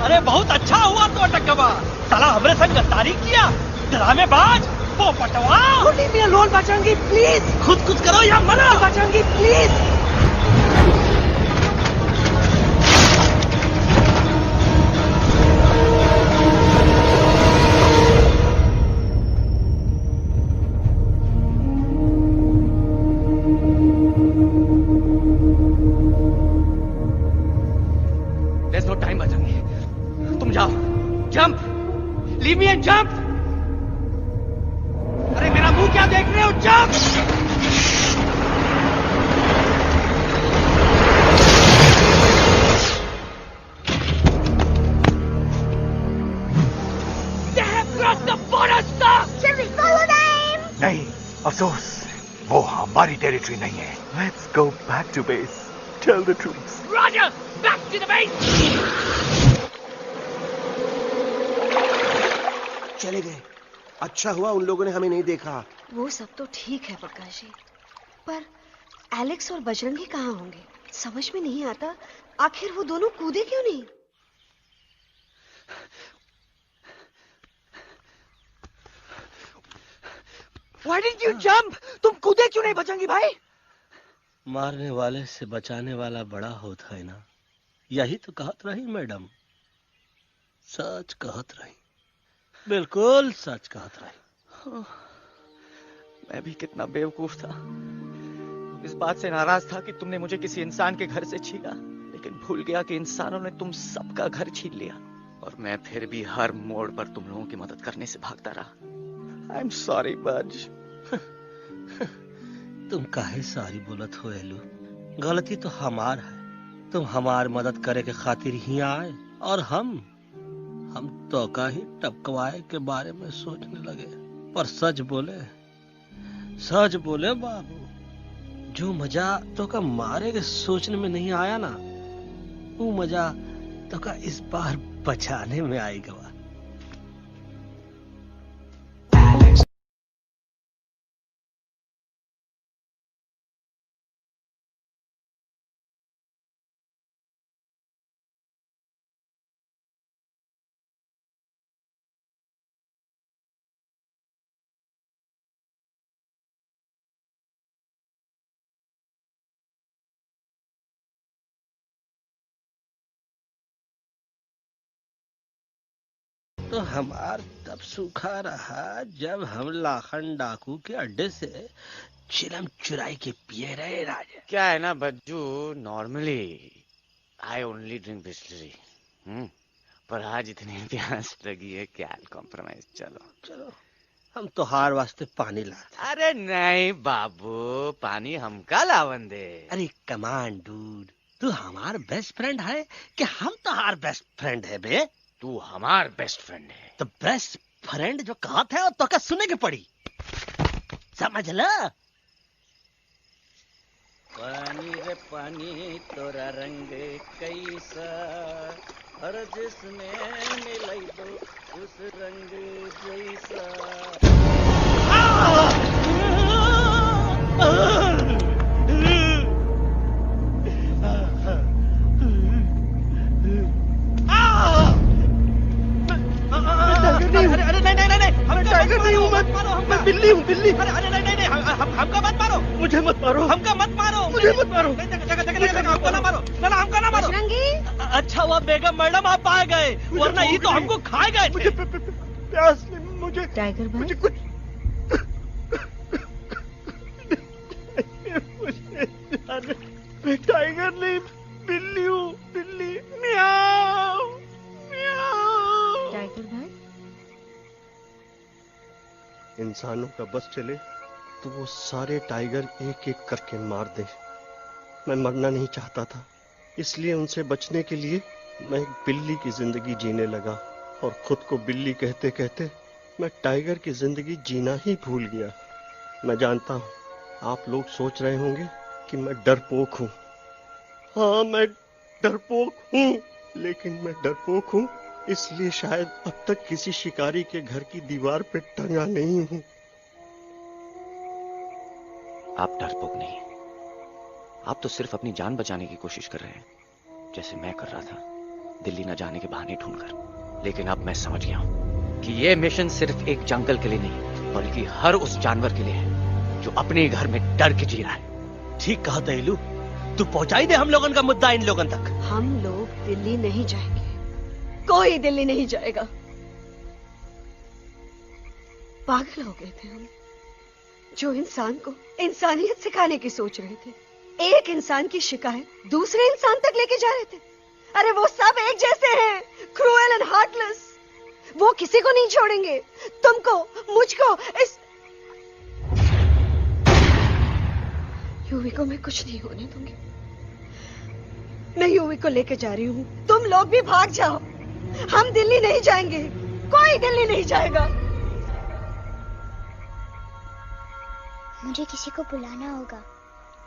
अरे बहुत अच्छा हुआ तो अटक गवा। साला हमरे संग गद्दारी किया, ड्रामेबाज, पोपटवा। Leave me alone, Bajrangi, please. खुद कुछ करो या मना। Bajrangi, please. There's no time, Bajrangi. तुम जाओ। Jump. Leave me and jump। अरे मेरा मुंह क्या देख रहे हो? Jump. They have crossed the border, sir. Shall we follow them? नहीं, अफसोस, वो हमारी टेरिटरी नहीं है। Let's go back to base. Tell the troops. Roger, back to the base. चले गए। अच्छा हुआ उन लोगों ने हमें नहीं देखा। वो सब तो ठीक है प्रकाश जी, पर एलेक्स और बजरंगी कहाँ होंगे? समझ में नहीं आता, आखिर वो दोनों कूदे क्यों नहीं? Why didn't you jump? तुम कूदे क्यों नहीं बजरंगी भाई? मारने वाले से बचाने वाला बड़ा होता है ना, यही तो कहत रही मैडम। सच कहत रही, बिल्कुल सच कहत रही। मैं भी कितना बेवकूफ था। इस बात से नाराज था कि तुमने मुझे किसी इंसान के घर से छीना, लेकिन भूल गया कि इंसानों ने तुम सबका घर छीन लिया और मैं फिर भी हर मोड़ पर तुम लोगों की मदद करने से भागता रहा। आई एम सॉरी बज। तुम काहे सारी बोलत हो एलू? गलती तो हमार है। तुम हमार मदद करे के खातिर ही आए और हम तो का ही टपकवाए के बारे में सोचने लगे। पर सच बोले बाबू, जो मजा तो का मारे के सोचने में नहीं आया ना, वो मजा तो का इस बार बचाने में आएगा। तो हमार तब सूखा रहा जब हम लाखन डाकू के अड्डे से चिलम चुराई के पिए रहे राजा। क्या है ना Bajju, normally I only drink Bisleri, पर आज इतनी प्यास लगी है क्या कॉम्प्रोमाइज। चलो हम तो हार वास्ते पानी ला। अरे नहीं बाबू, पानी हमका लावन दे। अरे कमान डूड, तू हमार बेस्ट फ्रेंड है कि हम तो हार बेस्ट फ्रेंड है बे? तू हमार बेस्ट फ्रेंड है। तो बेस्ट फ्रेंड जो कहा था तो क्या सुने के पड़ी, समझ ला। पानी रे पानी तोरा रंग कैसा, हर जिसमें मिलाई दो उस रंग जैसा। अरे नहीं, हम टाइगर नहीं हूँ, मैं बिल्ली हूँ, बिल्ली। अरे नहीं, हमका मत मारो, मुझे मत मारो, हमका मत मारो, मुझे मत मारो, हमको ना मारो, ना हमका ना मारो। अच्छा हुआ बेगम मैडम आप आ गए, वरना ये तो हमको खा गए। मुझे प्यास नहीं, मुझे टाइगर भाई, मुझे कुछ मैं टाइगर नहीं, बिल्ली हूँ, बिल्ली। म्याऊ म्याऊ। टाइगर भाई, इंसानों का बस चले तो वो सारे टाइगर एक एक करके मार दे। मैं मरना नहीं चाहता था, इसलिए उनसे बचने के लिए मैं एक बिल्ली की जिंदगी जीने लगा और खुद को बिल्ली कहते कहते मैं टाइगर की जिंदगी जीना ही भूल गया। मैं जानता हूँ आप लोग सोच रहे होंगे कि मैं डरपोक हूँ। हाँ, मैं डरपोक हूँ, लेकिन मैं डरपोक हूँ इसलिए शायद अब तक किसी शिकारी के घर की दीवार पे टंगा नहीं हूँ। आप डरपोक नहीं, आप तो सिर्फ अपनी जान बचाने की कोशिश कर रहे हैं, जैसे मैं कर रहा था दिल्ली न जाने के बहाने ढूंढकर। लेकिन अब मैं समझ गया हूं कि यह मिशन सिर्फ एक जंगल के लिए नहीं, बल्कि हर उस जानवर के लिए है जो अपने घर में डर के जी रहा है। ठीक कहा तैलू, तू पहुंचाई दे हम लोगन का मुद्दा इन लोगन तक। हम लोग दिल्ली नहीं जाएंगे, कोई दिल्ली नहीं जाएगा। पागल हो गए थे हम, जो इंसान को इंसानियत सिखाने की सोच रहे थे, एक इंसान की शिकायत दूसरे इंसान तक लेके जा रहे थे। अरे वो सब एक जैसे हैं, क्रूएल एंड हार्टलेस। वो किसी को नहीं छोड़ेंगे, तुमको, मुझको, इस यूवी को मैं कुछ नहीं होने दूंगी। मैं यूवी को लेके जा रही हूँ, तुम लोग भी भाग जाओ। हम दिल्ली नहीं जाएंगे, कोई दिल्ली नहीं जाएगा। मुझे किसी को बुलाना होगा,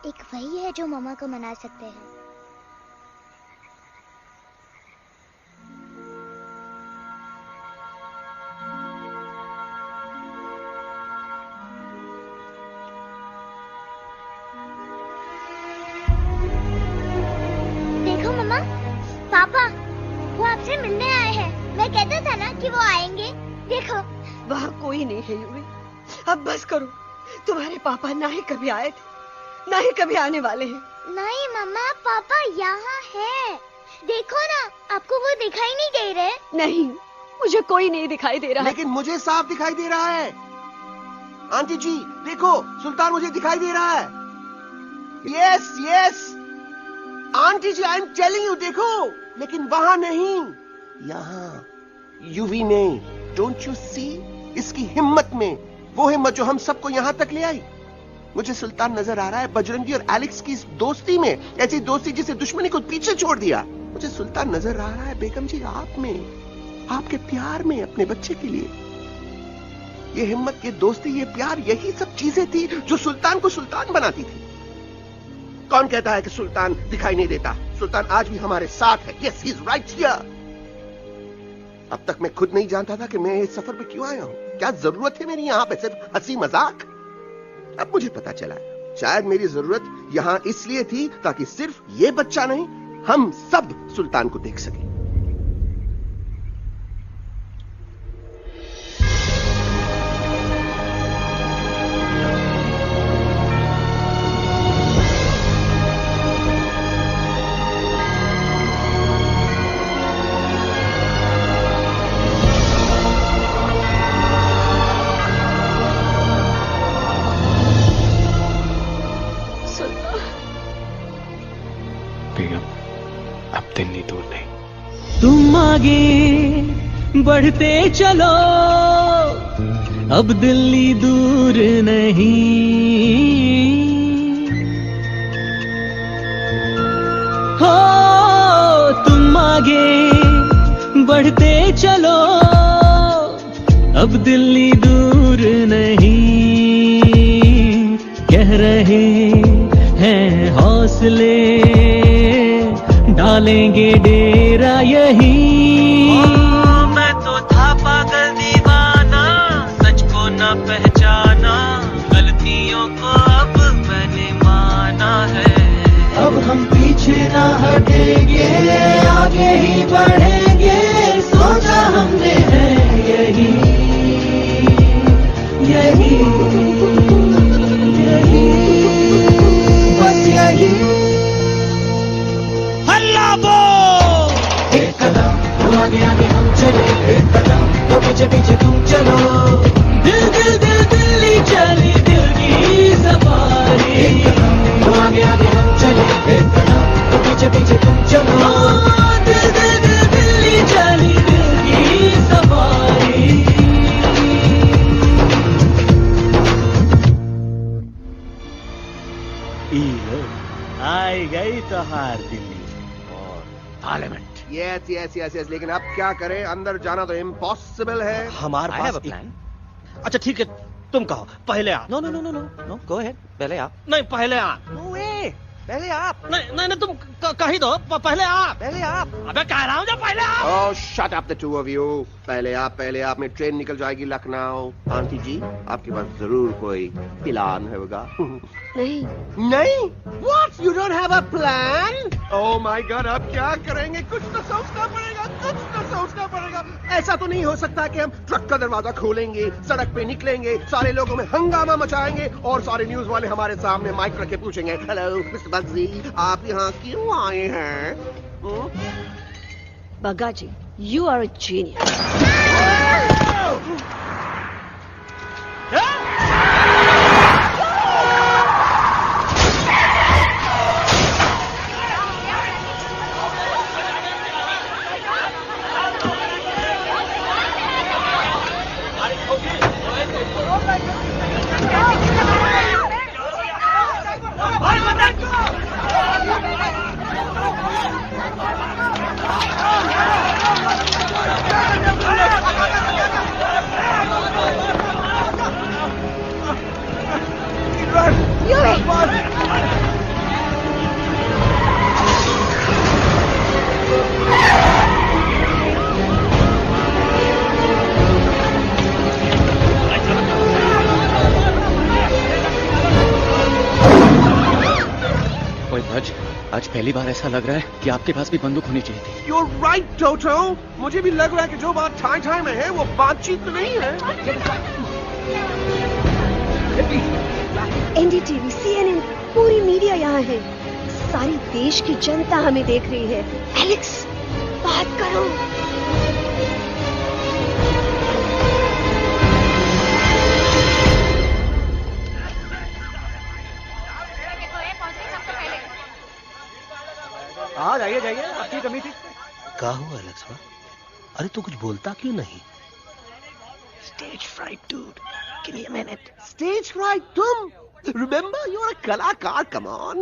एक वही है जो मम्मा को मना सकते हैं। देखो। वहाँ कोई नहीं है यूवी, अब बस करो। तुम्हारे पापा ना ही कभी आए थे, ना ही कभी आने वाले हैं। नहीं मम्मा, पापा यहाँ है। देखो ना, आपको वो दिखाई नहीं दे रहे? नहीं, मुझे कोई नहीं दिखाई दे रहा। लेकिन मुझे साफ दिखाई दे रहा है। आंटी जी देखो, सुल्तान मुझे दिखाई दे रहा है। Yes yes aunty ji, I am telling you, देखो। लेकिन वहां नहीं, यहाँ यूवी ने। Don't you see? इसकी हिम्मत में, वो हिम्मत जो हम सबको यहाँ तक ले आई। मुझे सुल्तान नजर आ रहा है बजरंगी और एलेक्स की इस दोस्ती में, ऐसी दोस्ती जिसे दुश्मनी को पीछे छोड़ दिया। मुझे सुल्तान नजर आ रहा है बेगम जी आप में, आपके प्यार में, अपने बच्चे के लिए। ये हिम्मत, ये दोस्ती, ये प्यार, यही सब चीजें थी जो सुल्तान को सुल्तान बनाती थी। कौन कहता है कि सुल्तान दिखाई नहीं देता? सुल्तान आज भी हमारे साथ है। Yes, he is right here. अब तक मैं खुद नहीं जानता था कि मैं इस सफर पे क्यों आया हूं। क्या जरूरत है मेरी यहाँ पे सिर्फ हंसी मजाक? अब मुझे पता चला, शायद मेरी जरूरत यहाँ इसलिए थी ताकि सिर्फ ये बच्चा नहीं, हम सब सुल्तान को देख सकें। दिल्ली दूर नहीं। तुम आगे बढ़ते चलो, अब दिल्ली दूर नहीं। हो तुम आगे बढ़ते चलो, अब दिल्ली दूर नहीं। कह रहे हैं हौसले, डालेंगे डेरा यही। मैं तो था पागल दीवाना, सच को न पहचाना, गलतियों को अब मैंने माना है। अब हम पीछे ना हटेंगे, आगे ही बढ़ेंगे, सोचा हमने है यही यही यही, बस यही। एक कदम तो आगे आगे हम चले, एक कदम तो पीछे पीछे तुम चलो। दिल दिल दिल दिल्ली चली, दिल की सवारी। एक कदम तो आगे आगे हम चले, एक कदम तो पीछे पीछे तुम चलो। दिल दिल दिल दिल्ली चली, दिल की सवारी। आई गई तो हार Delhi parliament. Yes yes yes yes, लेकिन अब क्या करें? अंदर जाना तो इम्पॉसिबल है। हमारे पास प्लान। अच्छा ठीक है, तुम कहो, पहले आप। No no no no no no, go ahead, पहले आप। नहीं, पहले आप। नो वे, पहले आप। नहीं नहीं, तुम कही दो, पहले आप। पहले आप। अबे कह रहा हूँ जो पहले आप। Oh shut up the two of you. पहले आप, पहले आप में ट्रेन निकल जाएगी लखनऊ। आंटी जी आपके पास जरूर कोई प्लान होगा। नहीं नहीं? What? You don't have a plan? Oh my God, अब क्या करेंगे? कुछ तो सोचना पड़ेगा, कुछ तो सोचना पड़ेगा। ऐसा तो नहीं हो सकता कि हम ट्रक का दरवाजा खोलेंगे, सड़क पे निकलेंगे, सारे लोगों में हंगामा मचाएंगे और सारे न्यूज वाले हमारे सामने माइक रख के पूछेंगे, हेलो मिस्टर बग्जी, आप यहाँ क्यों आए हैं? बग्गा जी, you are a genius. कोई भज आज पहली बार ऐसा लग रहा है कि आपके पास भी बंदूक होनी चाहिए थी। You're right, टोटो। मुझे भी लग रहा है कि जो बात ठाई ठाई में है वो बातचीत तो नहीं है। एनडीटीवी, सीएनएन, पूरी मीडिया यहाँ है। सारी देश की जनता हमें देख रही है। एलेक्स, बात करो। हाँ जाइए जाइए, आपकी कमी थी। क्या हुआ एलेक्स? अरे तू कुछ बोलता क्यों नहीं? Stage fright, dude. Give me a minute. Stage fright, तुम? Remember, you're a कलाकार. Come on.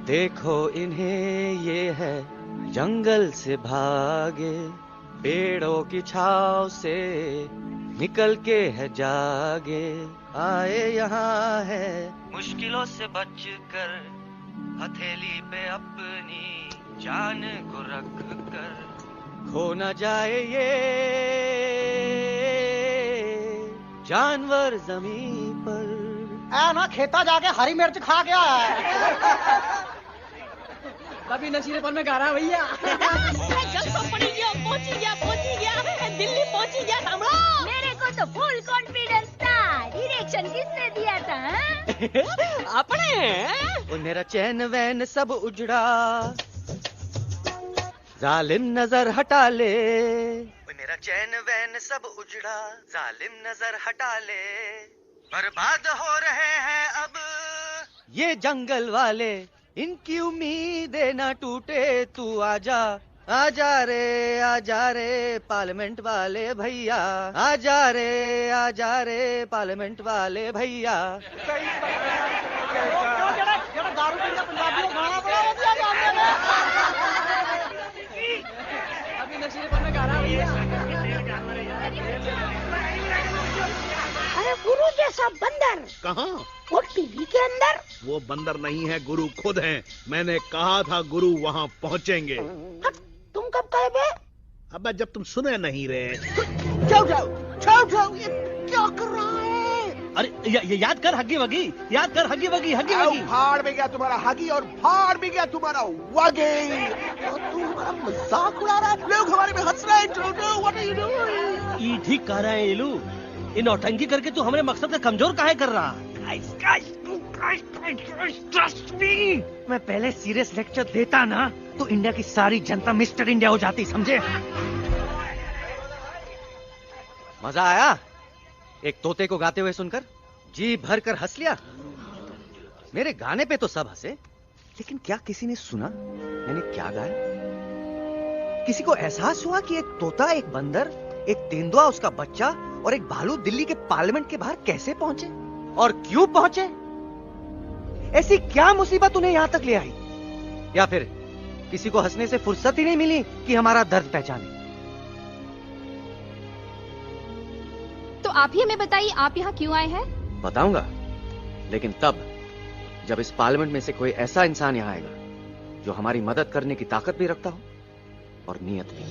देखो इन्हें, ये है जंगल से भागे, पेड़ों की छाव से निकल के है जागे, आए यहाँ है मुश्किलों से बचकर, हथेली पे अपनी जान को रख कर, खो न जाए ये जानवर जमीन पर। ना खेता जाके हरी मिर्च खा गया है। कभी नशीलेपन में गा रहा भैया। पहुंची गया, दिल्ली पहुंची गया सामने। मेरे को तो फुल कॉन्फिडेंस था। डायरेक्शन किसने दिया था? अपने। वो मेरा चैन वैन सब उजड़ा, जालिम नजर हटा ले। वो मेरा चैन वैन सब उजड़ा, जालिम नजर हटा ले। बर्बाद हो रहे हैं अब ये जंगल वाले, इनकी उम्मीदें ना टूटे, तू आजा आजा रे पार्लियामेंट वाले भैया, आजा रे पार्लियामेंट वाले भैया। अभी नशीलेपन में गा रहा भैया। अरे गुरु जैसा बंदर कहाँ? वो टीवी के अंदर। वो बंदर नहीं है, गुरु खुद हैं। मैंने कहा था गुरु वहाँ पहुँचेंगे। तुम कब कहे बे? अब जब तुम सुने नहीं रहे। जाओ जाओ जाओ जाओ, ये क्या कर रहा है? अरे ये याद कर हगी वगी, याद कर हगी वगी, हगी वगी। भाड़ में गया तुम्हारा हगी और भाड़ में गया तुम्हारा वगी। तू हमारा मजाक उड़ा रहा है, लोग हमारे में हंस रहे हैं। टोटो, व्हाट आर यू डूइंग? ये ठीक कह रहे हैं इलू। ये नौटंकी करके तू हमारे मकसद का कमजोर काहे कर रहा? मैं पहले सीरियस लेक्चर देता ना तो इंडिया की सारी जनता मिस्टर इंडिया हो जाती, समझे? मजा आया एक तोते को गाते हुए सुनकर? जी भर कर हंस लिया। मेरे गाने पे तो सब हंसे, लेकिन क्या किसी ने सुना मैंने क्या गाया? किसी को एहसास हुआ कि एक तोता, एक बंदर, एक तेंदुआ, उसका बच्चा और एक भालू दिल्ली के पार्लियामेंट के बाहर कैसे पहुंचे और क्यों पहुंचे? ऐसी क्या मुसीबत उन्हें यहां तक ले आई? या फिर किसी को हंसने से फुर्सत ही नहीं मिली कि हमारा दर्द पहचाने? तो आप ही हमें बताइए, आप यहाँ क्यों आए हैं? बताऊंगा, लेकिन तब जब इस पार्लियामेंट में से कोई ऐसा इंसान यहाँ आएगा जो हमारी मदद करने की ताकत भी रखता हो और नीयत भी।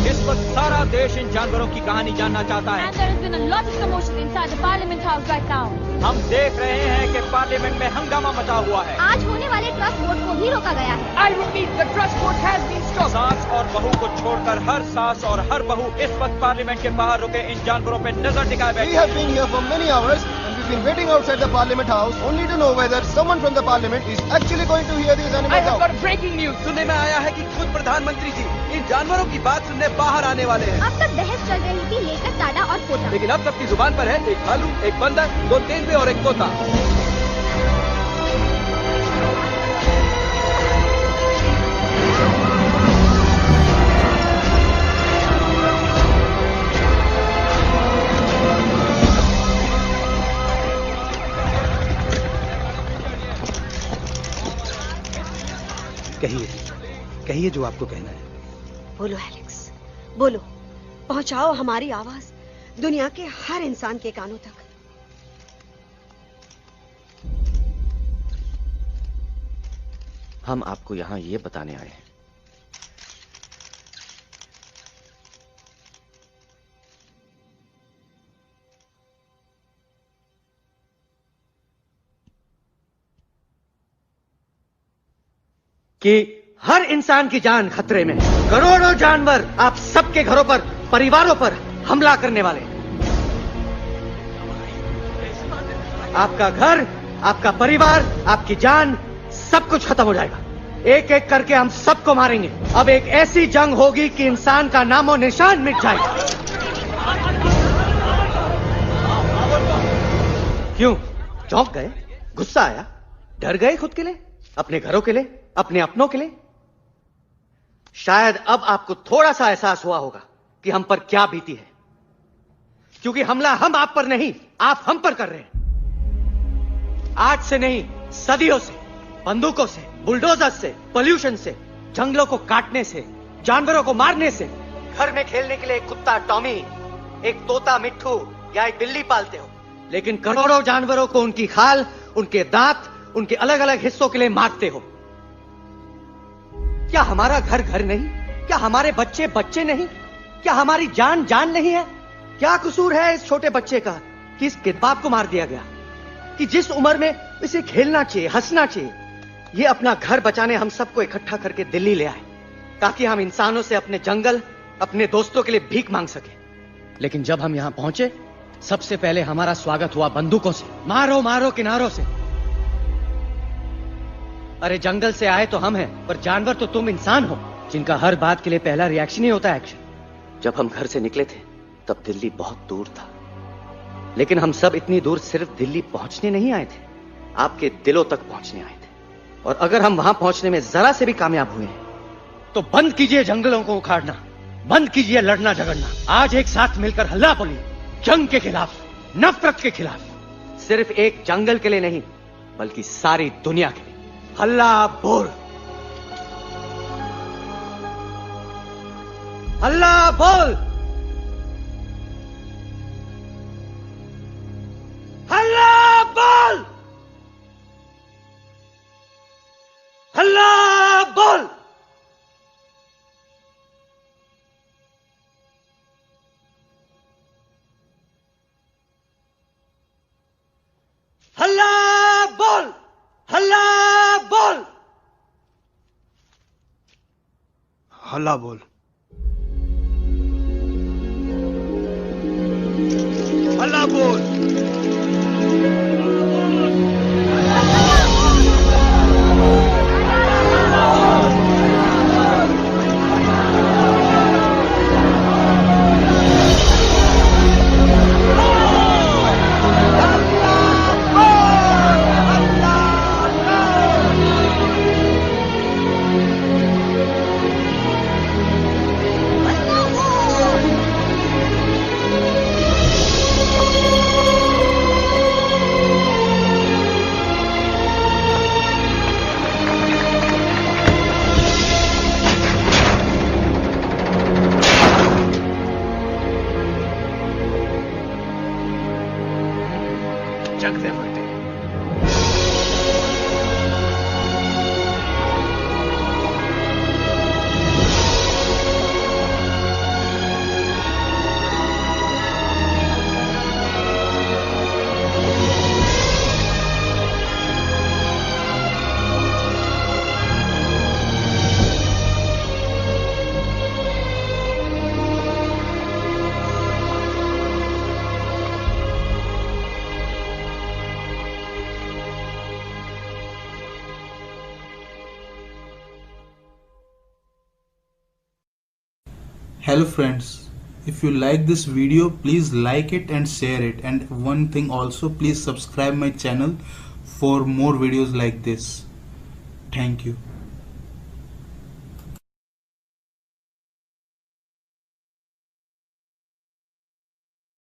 इस वक्त सारा देश इन जानवरों की कहानी जानना चाहता है। And there has been a lot of commotion inside the Parliament House right now. हम देख रहे हैं कि पार्लियामेंट में हंगामा मचा हुआ है। आज होने वाले ट्रस्ट वोट को भी रोका गया है। I repeat, the trust vote has been stopped. सास और बहू को छोड़कर हर सास और हर बहू इस वक्त पार्लियामेंट के बाहर रुके इन जानवरों पे नजर टिकाए बैठे। We have been here for many hours and we've been waiting outside the Parliament House only to know whether someone from the Parliament is actually going to hear these animals out. I have got breaking news. सुनने में आया है कि खुद प्रधानमंत्री जी इन जानवरों की बात सुनने बाहर आने वाले हैं। अब तक बहस चल रही थी लेकर टाटा और पोता, लेकिन अब सबकी जुबान पर है एक भालू, एक बंदर, दो तेंदुए और एक तोता। कहिए जो आपको कहना है। बोलो एलेक्स, बोलो। पहुंचाओ हमारी आवाज दुनिया के हर इंसान के कानों तक। हम आपको यहां ये बताने आए हैं कि हर इंसान की जान खतरे में, करोड़ों जानवर आप सबके घरों पर, परिवारों पर हमला करने वाले। आपका घर, आपका परिवार, आपकी जान, सब कुछ खत्म हो जाएगा। एक एक करके हम सबको मारेंगे। अब एक ऐसी जंग होगी कि इंसान का नामो निशान मिट जाएगा। क्यों चौंक गए? गुस्सा आया? डर गए खुद के लिए, अपने घरों के लिए, अपने अपनों के लिए? शायद अब आपको थोड़ा सा एहसास हुआ होगा कि हम पर क्या बीती है, क्योंकि हमला हम आप पर नहीं, आप हम पर कर रहे हैं। आज से नहीं, सदियों से, बंदूकों से, बुलडोजर से, पोल्यूशन से, जंगलों को काटने से, जानवरों को मारने से। घर में खेलने के लिए एक कुत्ता टॉमी, एक तोता मिट्ठू या एक बिल्ली पालते हो, लेकिन करोड़ों जानवरों को उनकी खाल, उनके दांत, उनके अलग अलग हिस्सों के लिए मारते हो। क्या हमारा घर घर नहीं? क्या हमारे बच्चे बच्चे नहीं? क्या हमारी जान जान नहीं है? क्या कसूर है इस छोटे बच्चे का कि इस किताब को मार दिया गया, कि जिस उम्र में इसे खेलना चाहिए, हंसना चाहिए? ये अपना घर बचाने हम सबको इकट्ठा करके दिल्ली ले आए, ताकि हम इंसानों से अपने जंगल, अपने दोस्तों के लिए भीख मांग सके। लेकिन जब हम यहां पहुंचे, सबसे पहले हमारा स्वागत हुआ बंदूकों से, मारो मारो किनारों से। अरे जंगल से आए तो हम हैं, पर जानवर तो तुम इंसान हो, जिनका हर बात के लिए पहला रिएक्शन ही होता है एक्शन। जब हम घर से निकले थे तब दिल्ली बहुत दूर था, लेकिन हम सब इतनी दूर सिर्फ दिल्ली पहुंचने नहीं आए थे, आपके दिलों तक पहुंचने आए थे। और अगर हम वहां पहुंचने में जरा से भी कामयाब हुए हैं, तो बंद कीजिए जंगलों को उखाड़ना, बंद कीजिए लड़ना झगड़ना। आज एक साथ मिलकर हल्ला बोलिए, जंग के खिलाफ, नफरत के खिलाफ। सिर्फ एक जंगल के लिए नहीं, बल्कि सारी दुनिया के लिए। हल्ला बोल, हल्ला बोल, हल्ला बोल, हल्ला बोल। हल्ला बोल, हल्ला बोल, हल्ला बोल, हल्ला बोल। Hello friends, if you like this video, please like it and share it, and one thing also, please subscribe my channel for more videos like this. Thank you.